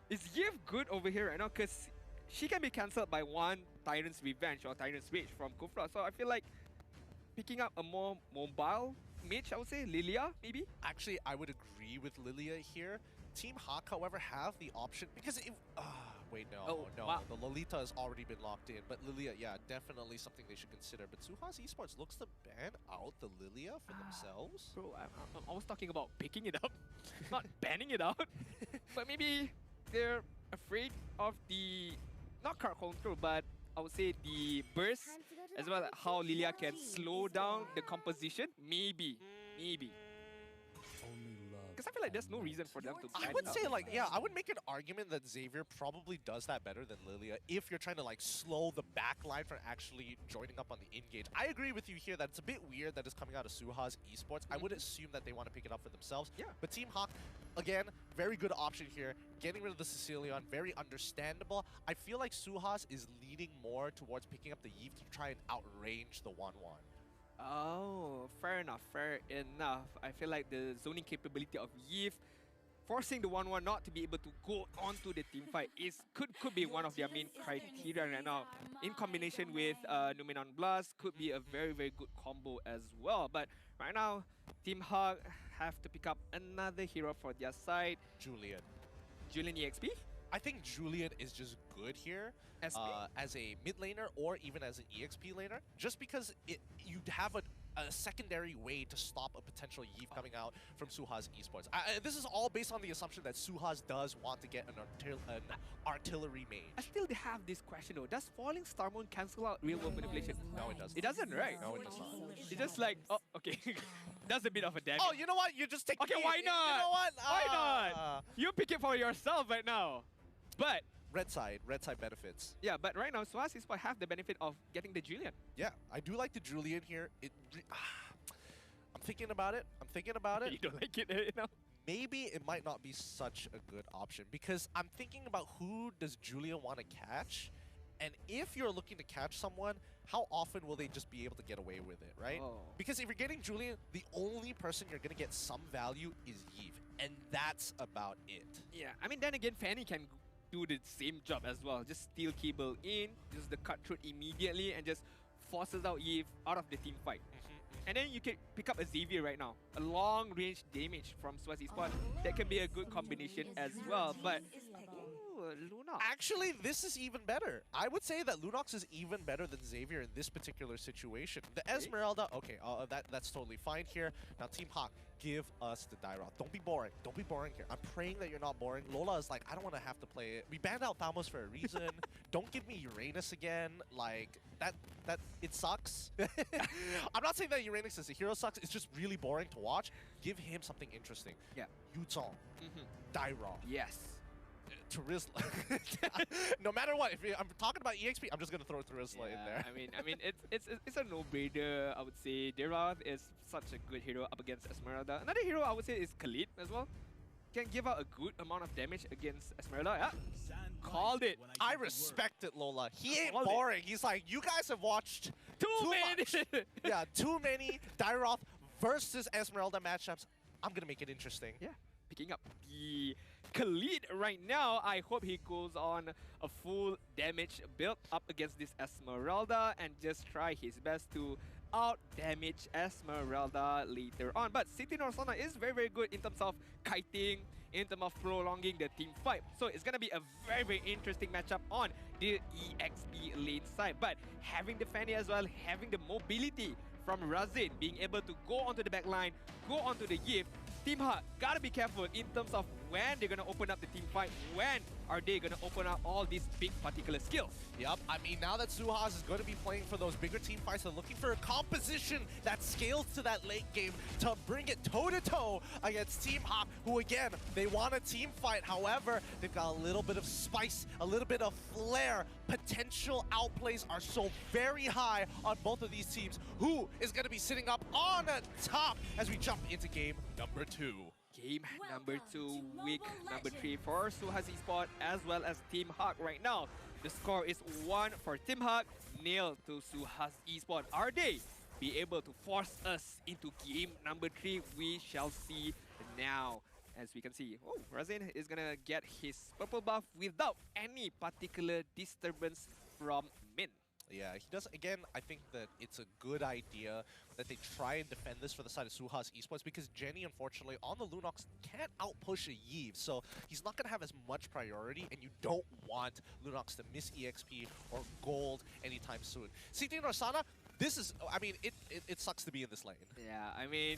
is Yiv good over here right now? Because she can be cancelled by one Tyrant's Revenge or Tyrant's Rage from Kufra. So I feel like picking up a more mobile mage, I would say, Lilia, maybe? Actually, I would agree with Lilia here. Team HAQ, however, have the option because if wait, no, wow. the Lolita has already been locked in, but Lilia, yeah, definitely something they should consider. But SUHAZ Esports looks to ban out the Lilia for themselves. Bro, I was talking about picking it up, not banning it out. But maybe they're afraid of the, not card control, but I would say the burst, as well as how Lilia can slow down the composition. Maybe. Because I feel like there's no reason for them to ban I would it out. say, like, yeah, I would make an argument that Xavier probably does that better than Lilia if you're trying to, like, slow the back line from actually joining up on the engage. I agree with you here that it's a bit weird that it's coming out of SUHAZ Esports. I would assume that they want to pick it up for themselves. Yeah. But Team HAQ, again, very good option here. Getting rid of the Sicilian, very understandable. I feel like SUHAZ is leaning more towards picking up the Yves to try and outrange the 1-1. Oh, fair enough. I feel like the zoning capability of Yiv forcing the 1-1 not to be able to go onto the team fight could be one of their main criteria right now. In combination with Numenon Blast, could be a very, very good combo as well. But right now, Team HAQ have to pick up another hero for their side. Julian EXP? I think Julian is just good here as a mid laner or even as an EXP laner, just because you'd have a secondary way to stop a potential Yves coming out from SUHAZ Esports. This is all based on the assumption that SUHAZ does want to get an artillery mage. I still have this question though. Does Falling Star Moon cancel out real world manipulation? No, it doesn't. It doesn't, right? No, it does not. It's just like, oh, okay. That's a bit of a damage. Oh, you know what? You just take Okay, me. why not? You know what? Why not? You pick it for yourself right now. But Red side benefits. yeah, but right now SUHAZ Esports have the benefit of getting the Julian. Yeah, I do like the Julian here. I'm thinking about it. You don't like it right now? Maybe it might not be such a good option because I'm thinking about who does Julian want to catch, and if you're looking to catch someone, how often will they just be able to get away with it, right? Oh. Because if you're getting Julian, the only person you're gonna get some value is Yves, and that's about it. Yeah, I mean, then again, Fanny can do the same job as well. Just steal cable in, just the cut through immediately, and just forces out Yves out of the team fight. And then you can pick up a Xavier right now. A long-range damage from SUHAZ Esports. That can be a good combination as well. But, ooh, Lunox. Actually, this is even better. I would say that Lunox is even better than Xavier in this particular situation. The Esmeralda, okay, that's totally fine here. Now, Team HAQ, give us the Dairoth. Don't be boring. Don't be boring here. I'm praying that you're not boring. Lola is like, I don't want to have to play it. We banned out Thamos for a reason. Don't give me Uranus again. Like, that it sucks. I'm not saying that Uranus as a hero sucks. It's just really boring to watch. Give him something interesting. Yeah. Yuzong, Dairoth, Yes. Terizla. No matter what, if I'm talking about EXP, I'm just gonna throw Terizla in there. I mean, it's a no-brainer. I would say Dairoth is such a good hero up against Esmeralda. Another hero I would say is Khalid as well. Can give out a good amount of damage against Esmeralda. Yeah. Called it. I respect it, Lola. He ain't Called it. boring. He's like, you guys have watched Too much. many. Yeah, too many Dairoth versus Esmeralda matchups. I'm gonna make it interesting. Yeah, picking up the Khalid right now. I hope he goes on a full damage build up against this Esmeralda and just try his best to out-damage Esmeralda later on. But City Norsana is very, very good in terms of kiting, in terms of prolonging the team fight. So it's going to be a very, very interesting matchup on the EXP lane side. But having the Fanny as well, having the mobility from Razin, being able to go onto the back line, go onto the Yip, Team HAQ gotta be careful in terms of when they're gonna open up the team fight, when are they gonna open up all these big particular skills. Yep, I mean, now that SUHAZ is going to be playing for those bigger team fights, they're looking for a composition that scales to that late game to bring it toe-to-toe against Team HAQ, who, again, they want a team fight. However, they've got a little bit of spice, a little bit of flair. Potential outplays are so very high on both of these teams. Who is going to be sitting up on top as we jump into game number 2? Game number 2, week number 3 for SUHAZ Esports as well as Team HAQ right now. The score is 1 for Team HAQ, 0 to SUHAZ Esports. Are they be able to force us into game number 3? We shall see now. As we can see, oh, Razin is gonna get his purple buff without any particular disturbance from Min. Yeah, he does. Again, I think that it's a good idea that they try and defend this for the side of SUHAZ Esports, because Jenny, unfortunately, on the Lunox can't outpush a Yves, so he's not going to have as much priority, and you don't want Lunox to miss EXP or gold anytime soon. CT Norsana, this is, I mean, it sucks to be in this lane. Yeah, I mean,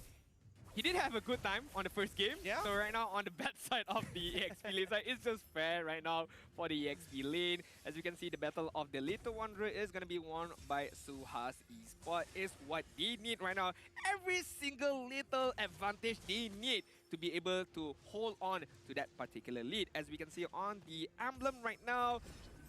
he did have a good time on the first game. Yeah. So right now on the bad side of the EXP lane side, it's just fair right now for the EXP lane. As you can see, the battle of the Little Wanderer is going to be won by SUHAZ Esports. Is what they need right now. Every single little advantage they need to be able to hold on to that particular lead. As we can see on the emblem right now,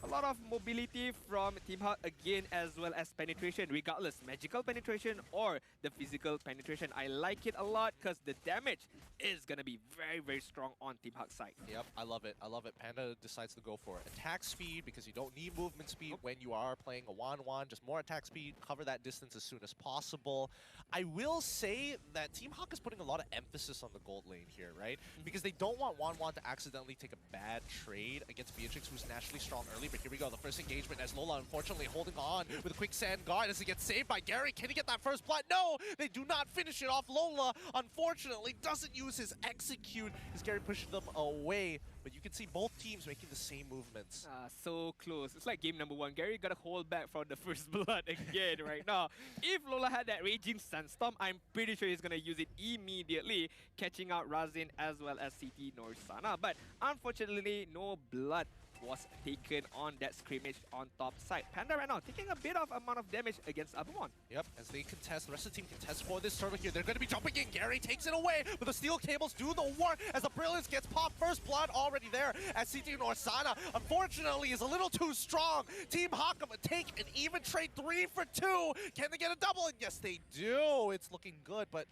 a lot of mobility from Team HAQ again, as well as penetration, regardless, magical penetration or the physical penetration. I like it a lot because the damage is going to be very, very strong on Team HAQ's side. Yep, I love it. I love it. Panda decides to go for attack speed because you don't need movement speed when you are playing a 1-1. Just more attack speed, cover that distance as soon as possible. I will say that Team HAQ is putting a lot of emphasis on the gold lane here, right? Because they don't want 1-1 to accidentally take a bad trade against Beatrix, who's naturally strong early. But here we go, the first engagement as Lola unfortunately holding on with a quicksand guard as he gets saved by Gary. Can he get that first blood? No, they do not finish it off. Lola, unfortunately, doesn't use his execute as Gary pushes them away. But you can see both teams making the same movements. So close. It's like game number 1. Gary got to hold back from the first blood again right now. If Lola had that Raging Sandstorm, I'm pretty sure he's going to use it immediately, catching out Razin as well as CT Norsana. But unfortunately, no blood was taken on that scrimmage on top side. Panda right now taking a bit of amount of damage against Abumon. Yep, as they contest, the rest of the team contests for this turtle here. They're going to be jumping in. Gary takes it away, but the steel cables do the work as the Brilliance gets popped. First blood already there as CT Norsana, unfortunately, is a little too strong. Team HAQ take an even trade 3 for 2. Can they get a double? And yes, they do. It's looking good, but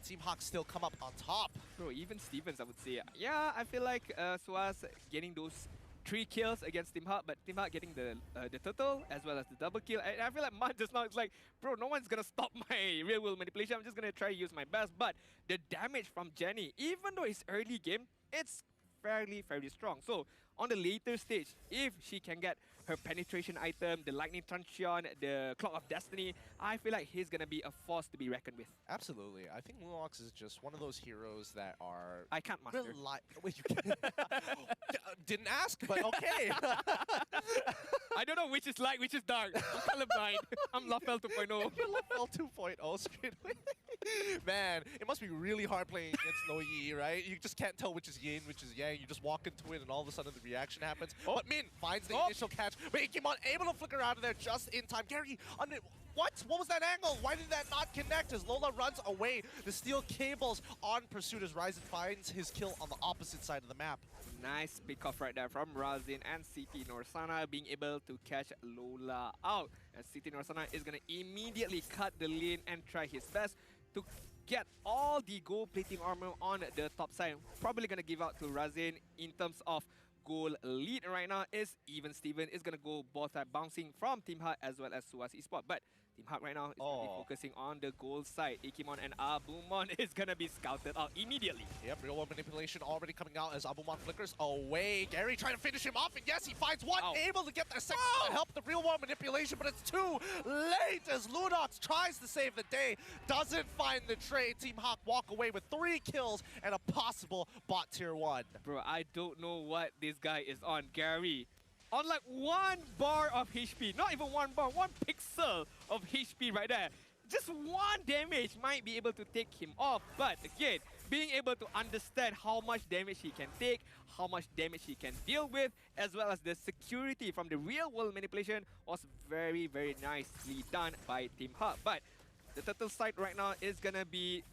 Team HAQ still come up on top. Bro, even Stevens, I would say. Yeah, I feel like SUHAZ getting those 3 kills against Team HAQ, but Team HAQ getting the turtle as well as the double kill. And I feel like Man just now, it's like, bro, no one's gonna stop my real world manipulation. I'm just gonna try to use my best. But the damage from Jenny, even though it's early game, it's fairly strong. So on the later stage, if she can get her penetration item, the lightning truncheon, the clock of destiny, I feel like he's gonna be a force to be reckoned with. Absolutely. I think Lunox is just one of those heroes that are... I can't master. Wait, you can didn't ask, but okay. I don't know which is light, which is dark. I'm colorblind. I'm Lafel 2.0. You're Lafel 2.0 straight away. Man, it must be really hard playing against No Yi, right? You just can't tell which is yin, which is yang. You just walk into it and all of a sudden the reaction happens. Oh. But Min finds the initial catch. But Ikemon able to flicker out of there just in time. Gary, what? What was that angle? Why did that not connect as Lola runs away? The steel cables on pursuit as Ryzen finds his kill on the opposite side of the map. Nice pick off right there from Razin and CT Norsana being able to catch Lola out. And CT Norsana is going to immediately cut the lane and try his best to get all the gold plating armor on the top side. Probably going to give out to Razin in terms of goal lead right now. Is even Steven is going to go both side bouncing from Team HAQ as well as SUHAZ Esports. But Team HAQ right now is going to be focusing on the gold side. Ikemon and Abumon is going to be scouted out immediately. Yep, real world manipulation already coming out as Abumon flickers away. Gary trying to finish him off, and yes, he finds one, able to get that second to help the real world manipulation, but it's too late as Lunox tries to save the day, doesn't find the trade. Team HAQ walk away with 3 kills and a possible bot tier 1. Bro, I don't know what this guy is on. Gary, on like 1 bar of HP, not even 1 bar, 1 pixel of HP right there. just one damage might be able to take him off. But again, being able to understand how much damage he can take, how much damage he can deal with, as well as the security from the real world manipulation was very, very nicely done by Team HAQ. But the turtle side right now is gonna be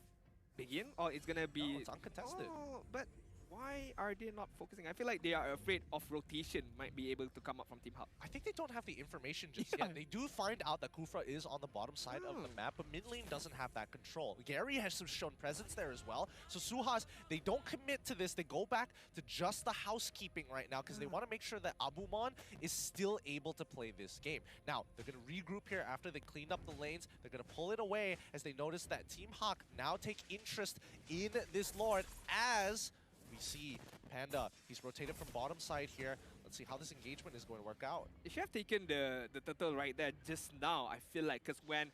begin, or it's gonna be... No, it's uncontested. Oh, but why are they not focusing? I feel like they are afraid of rotation might be able to come up from Team HAQ. I think they don't have the information just yet. They do find out that Kufra is on the bottom side of the map, but mid lane doesn't have that control. Gary has shown presence there as well. So SUHAZ, they don't commit to this. They go back to just the housekeeping right now because they want to make sure that Abumon is still able to play this game. Now, they're going to regroup here after they cleaned up the lanes. They're going to pull it away as they notice that Team HAQ now take interest in this Lord as... we see Panda, he's rotated from bottom side here. Let's see how this engagement is going to work out. They should have taken the turtle right there just now, I feel like, because when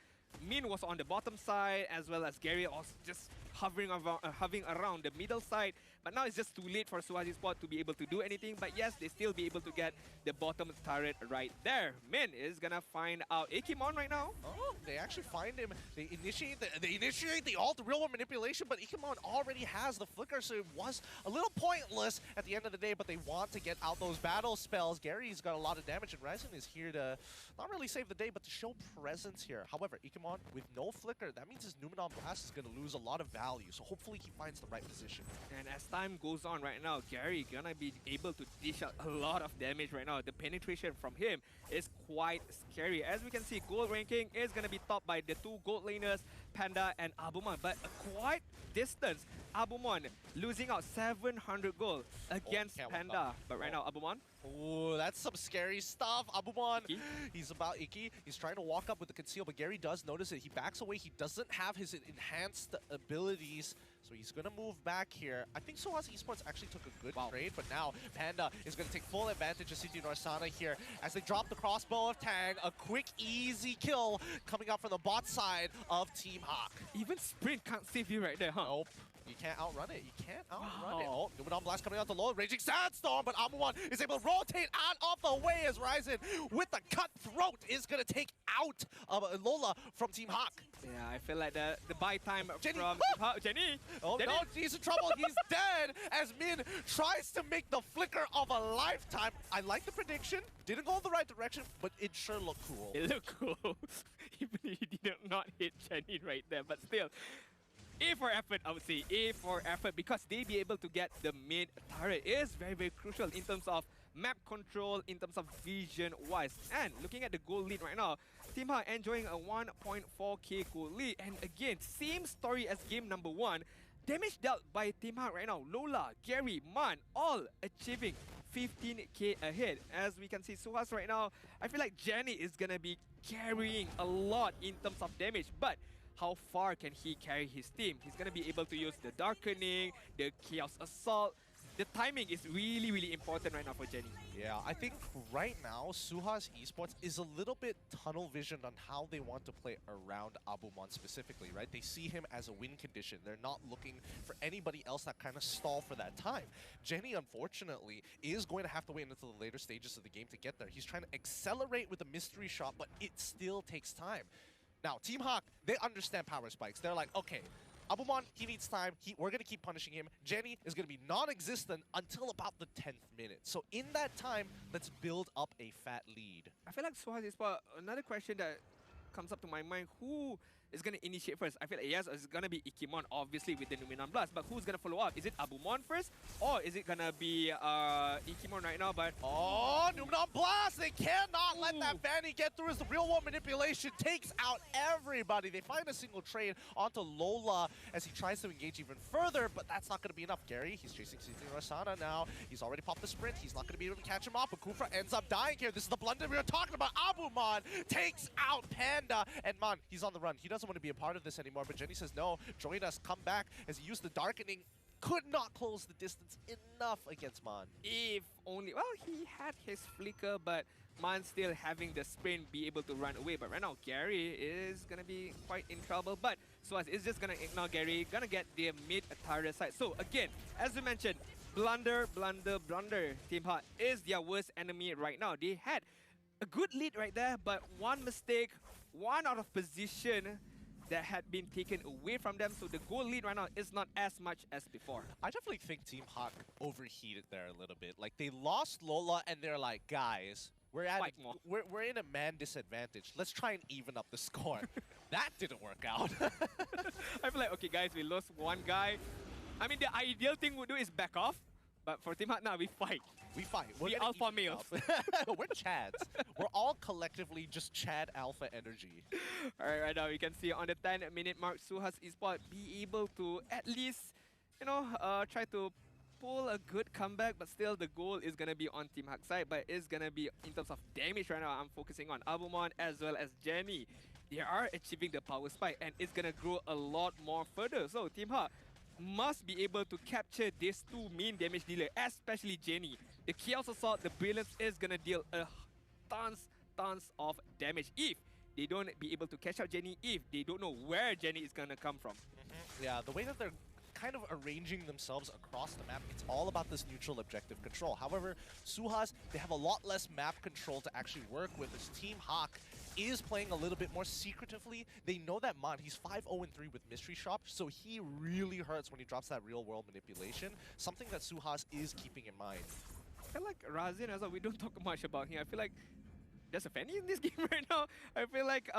Min was on the bottom side, as well as Gary was just hovering around the middle side, but now it's just too late for SUHAZ ESPORTS to be able to do anything. But yes, they still be able to get the bottom turret right there. Min is gonna find out Ikemon right now. Oh, they actually find him. They initiate the ult, the real world manipulation, but Ikemon already has the flicker, so it was a little pointless at the end of the day, but they want to get out those battle spells. Gary's got a lot of damage, and Ryzen is here to not really save the day, but to show presence here. However, Ikemon with no flicker, that means his Numenon Blast is going to lose a lot of value, so hopefully he finds the right position. And as time goes on right now, Gary gonna be able to dish out a lot of damage right now. The penetration from him is quite scary. As we can see, gold ranking is gonna be topped by the two gold laners, Panda and Abumon, but a quite distance. Abumon losing out 700 gold against Panda. But right now, Abumon. Oh, that's some scary stuff. Abumon, Icky. He's about Icky. He's trying to walk up with the conceal, but Gary does notice it. He backs away. He doesn't have his enhanced abilities, so he's going to move back here. I think SUHAZ ESPORTS actually took a good trade, but now Panda is going to take full advantage of City Norsana here as they drop the crossbow of Tang. A quick, easy kill coming up from the bot side of Team HAQ. Even Sprint can't save you right there, huh? Nope. You can't outrun it. You can't outrun it. Oh, Numenon Blast coming out the low. Raging Sandstorm, but Abumon is able to rotate out of the way as Ryzen with the cutthroat is going to take out Lola from Team HAQ. Yeah, I feel like the buy time Jenny. from Jenny. Oh Jenny. no, he's in trouble. He's dead as Min tries to make the flicker of a lifetime. I like the prediction. Didn't go in the right direction, but it sure looked cool. It looked cool. Even if he did not hit Jenny right there, but still. A for effort, I would say. A for effort, because they be able to get the mid turret is very, very crucial in terms of map control, in terms of vision-wise. And looking at the goal lead right now, Team HAQ enjoying a 1.4k goal lead. And again, same story as game number 1. Damage dealt by Team HAQ right now. Lola, Gary, Man, all achieving 15k ahead. As we can see, SUHAZ right now, I feel like Jenny is gonna be carrying a lot in terms of damage. But how far can he carry his team? He's going to be able to use the Darkening, the Chaos Assault. The timing is really, really important right now for Jenny. Yeah, I think right now, SUHAZ ESPORTS is a little bit tunnel visioned on how they want to play around Abumon specifically, right? They see him as a win condition. They're not looking for anybody else that kind of stall for that time. Jenny, unfortunately, is going to have to wait until the later stages of the game to get there. He's trying to accelerate with a mystery shot, but it still takes time. Now, Team HAQ, they understand power spikes. They're like, okay, Abumon, he needs time. We're going to keep punishing him. Jenny is going to be non-existent until about the 10th minute. So in that time, let's build up a fat lead. I feel like SUHAZ ESPORTS, another question that comes up to my mind, who is going to initiate first? I feel like yes, it's going to be Ikemon, obviously, with the Numenon Blast. But who's going to follow up? Is it Abumon first? Or is it going to be Ikemon right now? But oh, Numenon Blast! They cannot let that Fanny get through as the real world manipulation takes out everybody. They find a single trade onto Lola as he tries to engage even further, but that's not going to be enough. Gary, he's chasing City Norsana now. He's already popped the sprint. He's not going to be able to catch him off, but Kufra ends up dying here. This is the blunder we were talking about. Abumon takes out Panda, and Man, he's on the run. He doesn't want to be a part of this anymore, but Jenny says, no, join us, come back, as he used the Darkening. Could not close the distance enough against Man. If only, well, he had his flicker, but Man still having the sprint be able to run away. But right now, Gary is going to be quite in trouble. But SUHAZ is just going to ignore Gary, going to get their mid-turret side. So again, as we mentioned, blunder, blunder, blunder. Team HAQ is their worst enemy right now. They had a good lead right there, but one mistake, one out of position, that had been taken away from them, so the goal lead right now is not as much as before. I definitely think Team HAQ overheated there a little bit. Like, they lost Lola and they're like, guys, we're in a man disadvantage. Let's try and even up the score. That didn't work out. I feel like, okay guys, we lost one guy. I mean, the ideal thing we do is back off, but for Team HAQ now, we fight. We fight. We alpha males. We're Chads. We're all collectively just Chad alpha energy. Alright, right now you can see on the 10-minute mark, SUHAZ Esports be able to at least, you know, try to pull a good comeback, but still the goal is gonna be on Team HAQ side, but it's gonna be in terms of damage right now. I'm focusing on Abumon as well as Jenny. They are achieving the power spike and it's gonna grow a lot more further. So Team HAQ must be able to capture these two main damage dealer, especially Jenny. The Chaos Assault, the Brilliance is gonna deal tons of damage if they don't be able to catch out Jenny, if they don't know where Jenny is gonna come from. Yeah, the way that they're kind of arranging themselves across the map, it's all about this neutral objective control. However, SUHAZ, they have a lot less map control to actually work with. This Team HAQ is playing a little bit more secretively. They know that Mon, he's 5-0-3 with Mystery Shop, so he really hurts when he drops that real-world manipulation, something that SUHAZ is keeping in mind. I feel like Razin as well, we don't talk much about him. I feel like there's a Fanny in this game right now. I feel like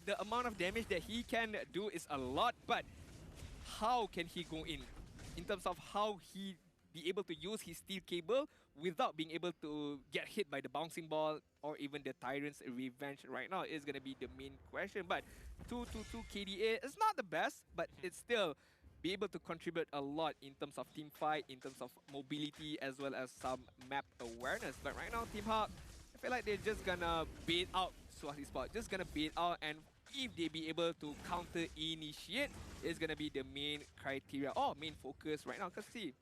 the amount of damage that he can do is a lot, but how can he go in terms of how he be able to use his steel cable without being able to get hit by the bouncing ball or even the Tyrant's Revenge right now is going to be the main question. But 2-2-2 KDA is not the best, but it's still be able to contribute a lot in terms of team fight, in terms of mobility, as well as some map awareness. But right now, Team HAQ, I feel like they're just gonna bait out SUHAZ Esports, just gonna bait out, and if they be able to counter initiate, it's gonna be the main criteria or main focus right now. Because see,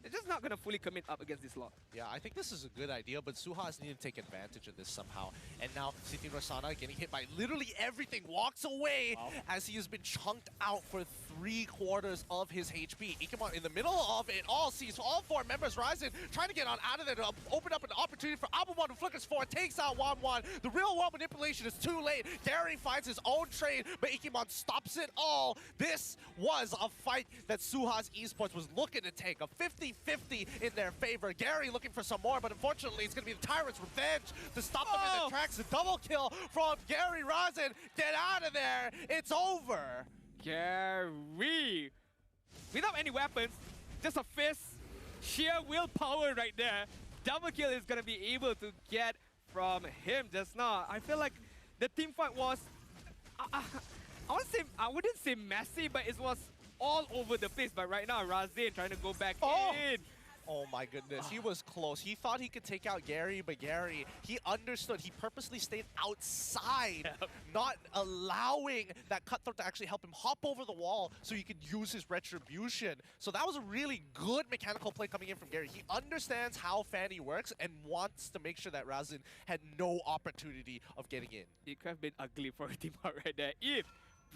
they're just not gonna fully commit up against this lot. Yeah, I think this is a good idea, but SUHAZ need to take advantage of this somehow. And now Siti Rosana getting hit by literally everything, walks away as he has been chunked out for 3/4 of his HP. Ikemon in the middle of it all, sees all 4 members. Ryzen trying to get on out of there to open up an opportunity for Abumon, who flickers forward, takes out Wan. The real world manipulation is too late. Gary finds his own trade, but Ikemon stops it all. This was a fight that SUHAZ Esports was looking to take, a 50-50 in their favor. Gary looking for some more, but unfortunately it's going to be the Tyrant's Revenge to stop them in their tracks. A double kill from Gary Ryzen. Get out of there. It's over. Gary, without any weapons, just a fist, sheer willpower right there. Double kill is gonna be able to get from him just now. I feel like the team fight was, I wouldn't say messy, but it was all over the place. But right now, Razin trying to go back in. Oh my goodness, he was close. He thought he could take out Gary, but Gary, he understood. He purposely stayed outside, not allowing that cutthroat to actually help him hop over the wall so he could use his retribution. So that was a really good mechanical play coming in from Gary. He understands how Fanny works and wants to make sure that Razin had no opportunity of getting in. It could have been ugly for a team out right there if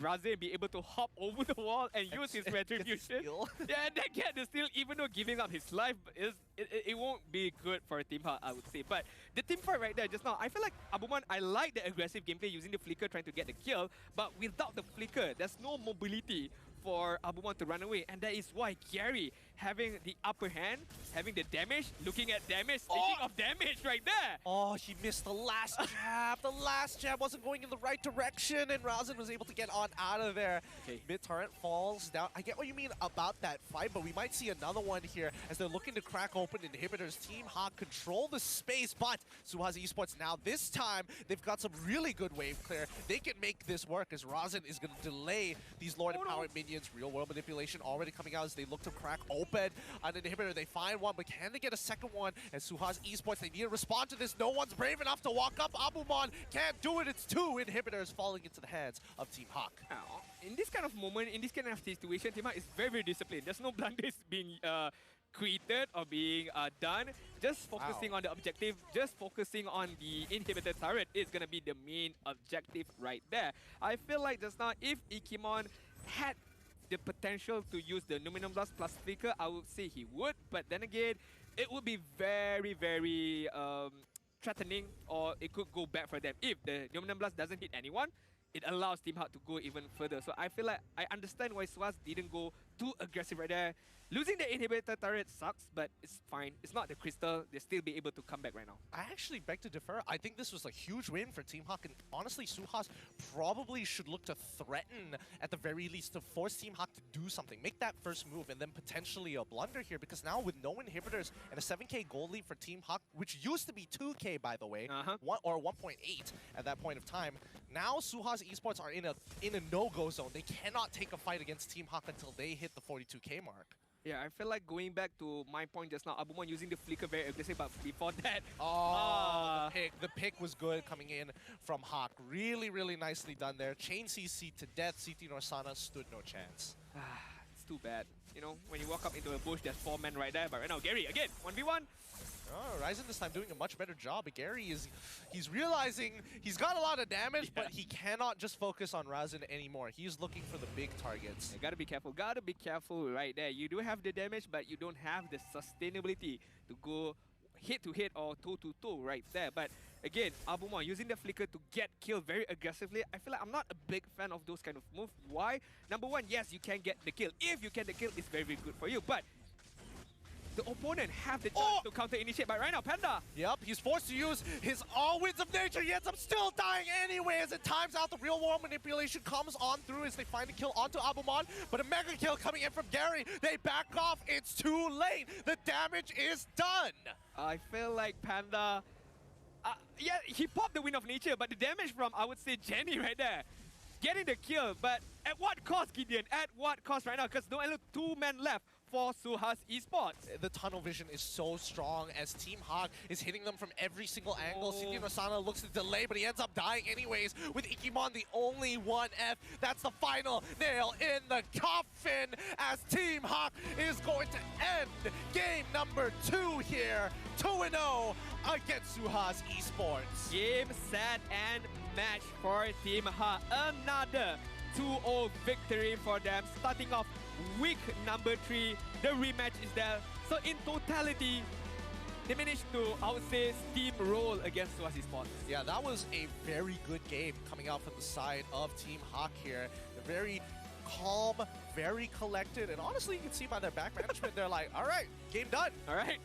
Razin be able to hop over the wall and use his retribution. Yeah, and then get the steal, even though giving up his life, it won't be good for Team HAQ, I would say. But the team fight right there just now, I feel like Abumon, I like the aggressive gameplay using the flicker trying to get the kill, but without the flicker, there's no mobility for Abumon to run away, and that is why Gary having the upper hand, having the damage, looking at damage, speaking of damage right there. Oh, he missed the last jab. The last jab wasn't going in the right direction, and Razin was able to get on out of there. Okay. Mid-turret falls down. I get what you mean about that fight, but we might see another one here as they're looking to crack open inhibitors. Team HAQ control the space, but SUHAZ Esports now, this time, they've got some really good wave clear. They can make this work as Razin is going to delay these Lord Empowered minions. Real world manipulation already coming out as they look to crack open an inhibitor. They find one, but can they get a second one? And SUHAZ Esports, they need to respond to this. No one's brave enough to walk up. Abumon can't do it. It's 2 inhibitors falling into the hands of Team HAQ. In this kind of moment, in this kind of situation, Team HAQ is very disciplined. There's no blunders being created or being done. Just focusing on the objective, just focusing on the inhibitor turret is going to be the main objective right there. I feel like just now, if Ikemon had the potential to use the Numinum Blast plus Flicker, I would say he would, but then again, it would be very threatening, or it could go bad for them. If the Numinum Blast doesn't hit anyone, it allows Team HAQ to go even further. So I feel like I understand why SUHAZ didn't go too aggressive right there. Losing the inhibitor turret sucks, but it's fine. It's not the crystal. They'll still be able to come back right now. I actually beg to differ. I think this was a huge win for Team HAQ, and honestly, SUHAZ probably should look to threaten, at the very least, to force Team HAQ to do something. Make that first move, and then potentially a blunder here, because now with no inhibitors and a 7k gold lead for Team HAQ, which used to be 2k, by the way, or 1.8 at that point of time, now SUHAZ Esports are in a no-go zone. They cannot take a fight against Team HAQ until they hit the 42k mark. Yeah, I feel like going back to my point just now, Abumon using the flicker very aggressive, but before that... The pick was good coming in from HAQ. Really, really nicely done there. Chain CC to death. CT Norsana stood no chance. It's too bad. You know, when you walk up into a bush, there's 4 men right there, but right now, Gary, again, 1v1. Oh, Ryzen this time doing a much better job. But Gary he's realizing he's got a lot of damage, but he cannot just focus on Ryzen anymore. He's looking for the big targets. You gotta be careful right there. You do have the damage, but you don't have the sustainability to go hit-to-hit or toe-to-toe right there. But again, Abumon using the flicker to get killed very aggressively. I feel like I'm not a big fan of those kind of moves. Why? Number one, yes, you can get the kill. If you get the kill, it's very, very good for you. But the opponent have the chance to counter-initiate, but right now, Panda! Yep, he's forced to use his all winds of nature, yet I'm still dying anyway as it times out. The real world manipulation comes on through as they find a kill onto Abumon, but a mega kill coming in from Gary. They back off, it's too late. The damage is done. I feel like Panda, yeah, he popped the wind of nature, but the damage from, I would say, Jenny right there. Getting the kill, but at what cost, Gideon? At what cost right now? Because no only 2 men left for SUHAZ Esports. The tunnel vision is so strong as Team HAQ is hitting them from every single angle. City Rosana looks to delay, but he ends up dying anyways with Ikimon the only 1F. That's the final nail in the coffin as Team HAQ is going to end game number 2 here. 2-0 against SUHAZ Esports. Game, set, and match for Team HAQ. Another 2-0 victory for them, starting off week number 3. The rematch is there. So in totality, they managed to, I would say, steamroll against SUHAZ Esports. Yeah, that was a very good game coming out from the side of Team HAQ here. They're very calm, very collected, and honestly, you can see by their back management, they're like, all right, game done. All right.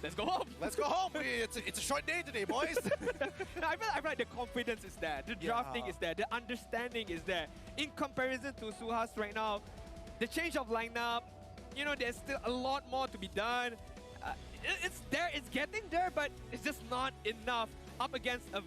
Let's go home. Let's go home. It's a short day today, boys. No, I feel like the confidence is there. The drafting is there. The understanding is there. In comparison to SUHAZ right now, the change of lineup, you know, there's still a lot more to be done. It's there, it's getting there, but it's just not enough up against a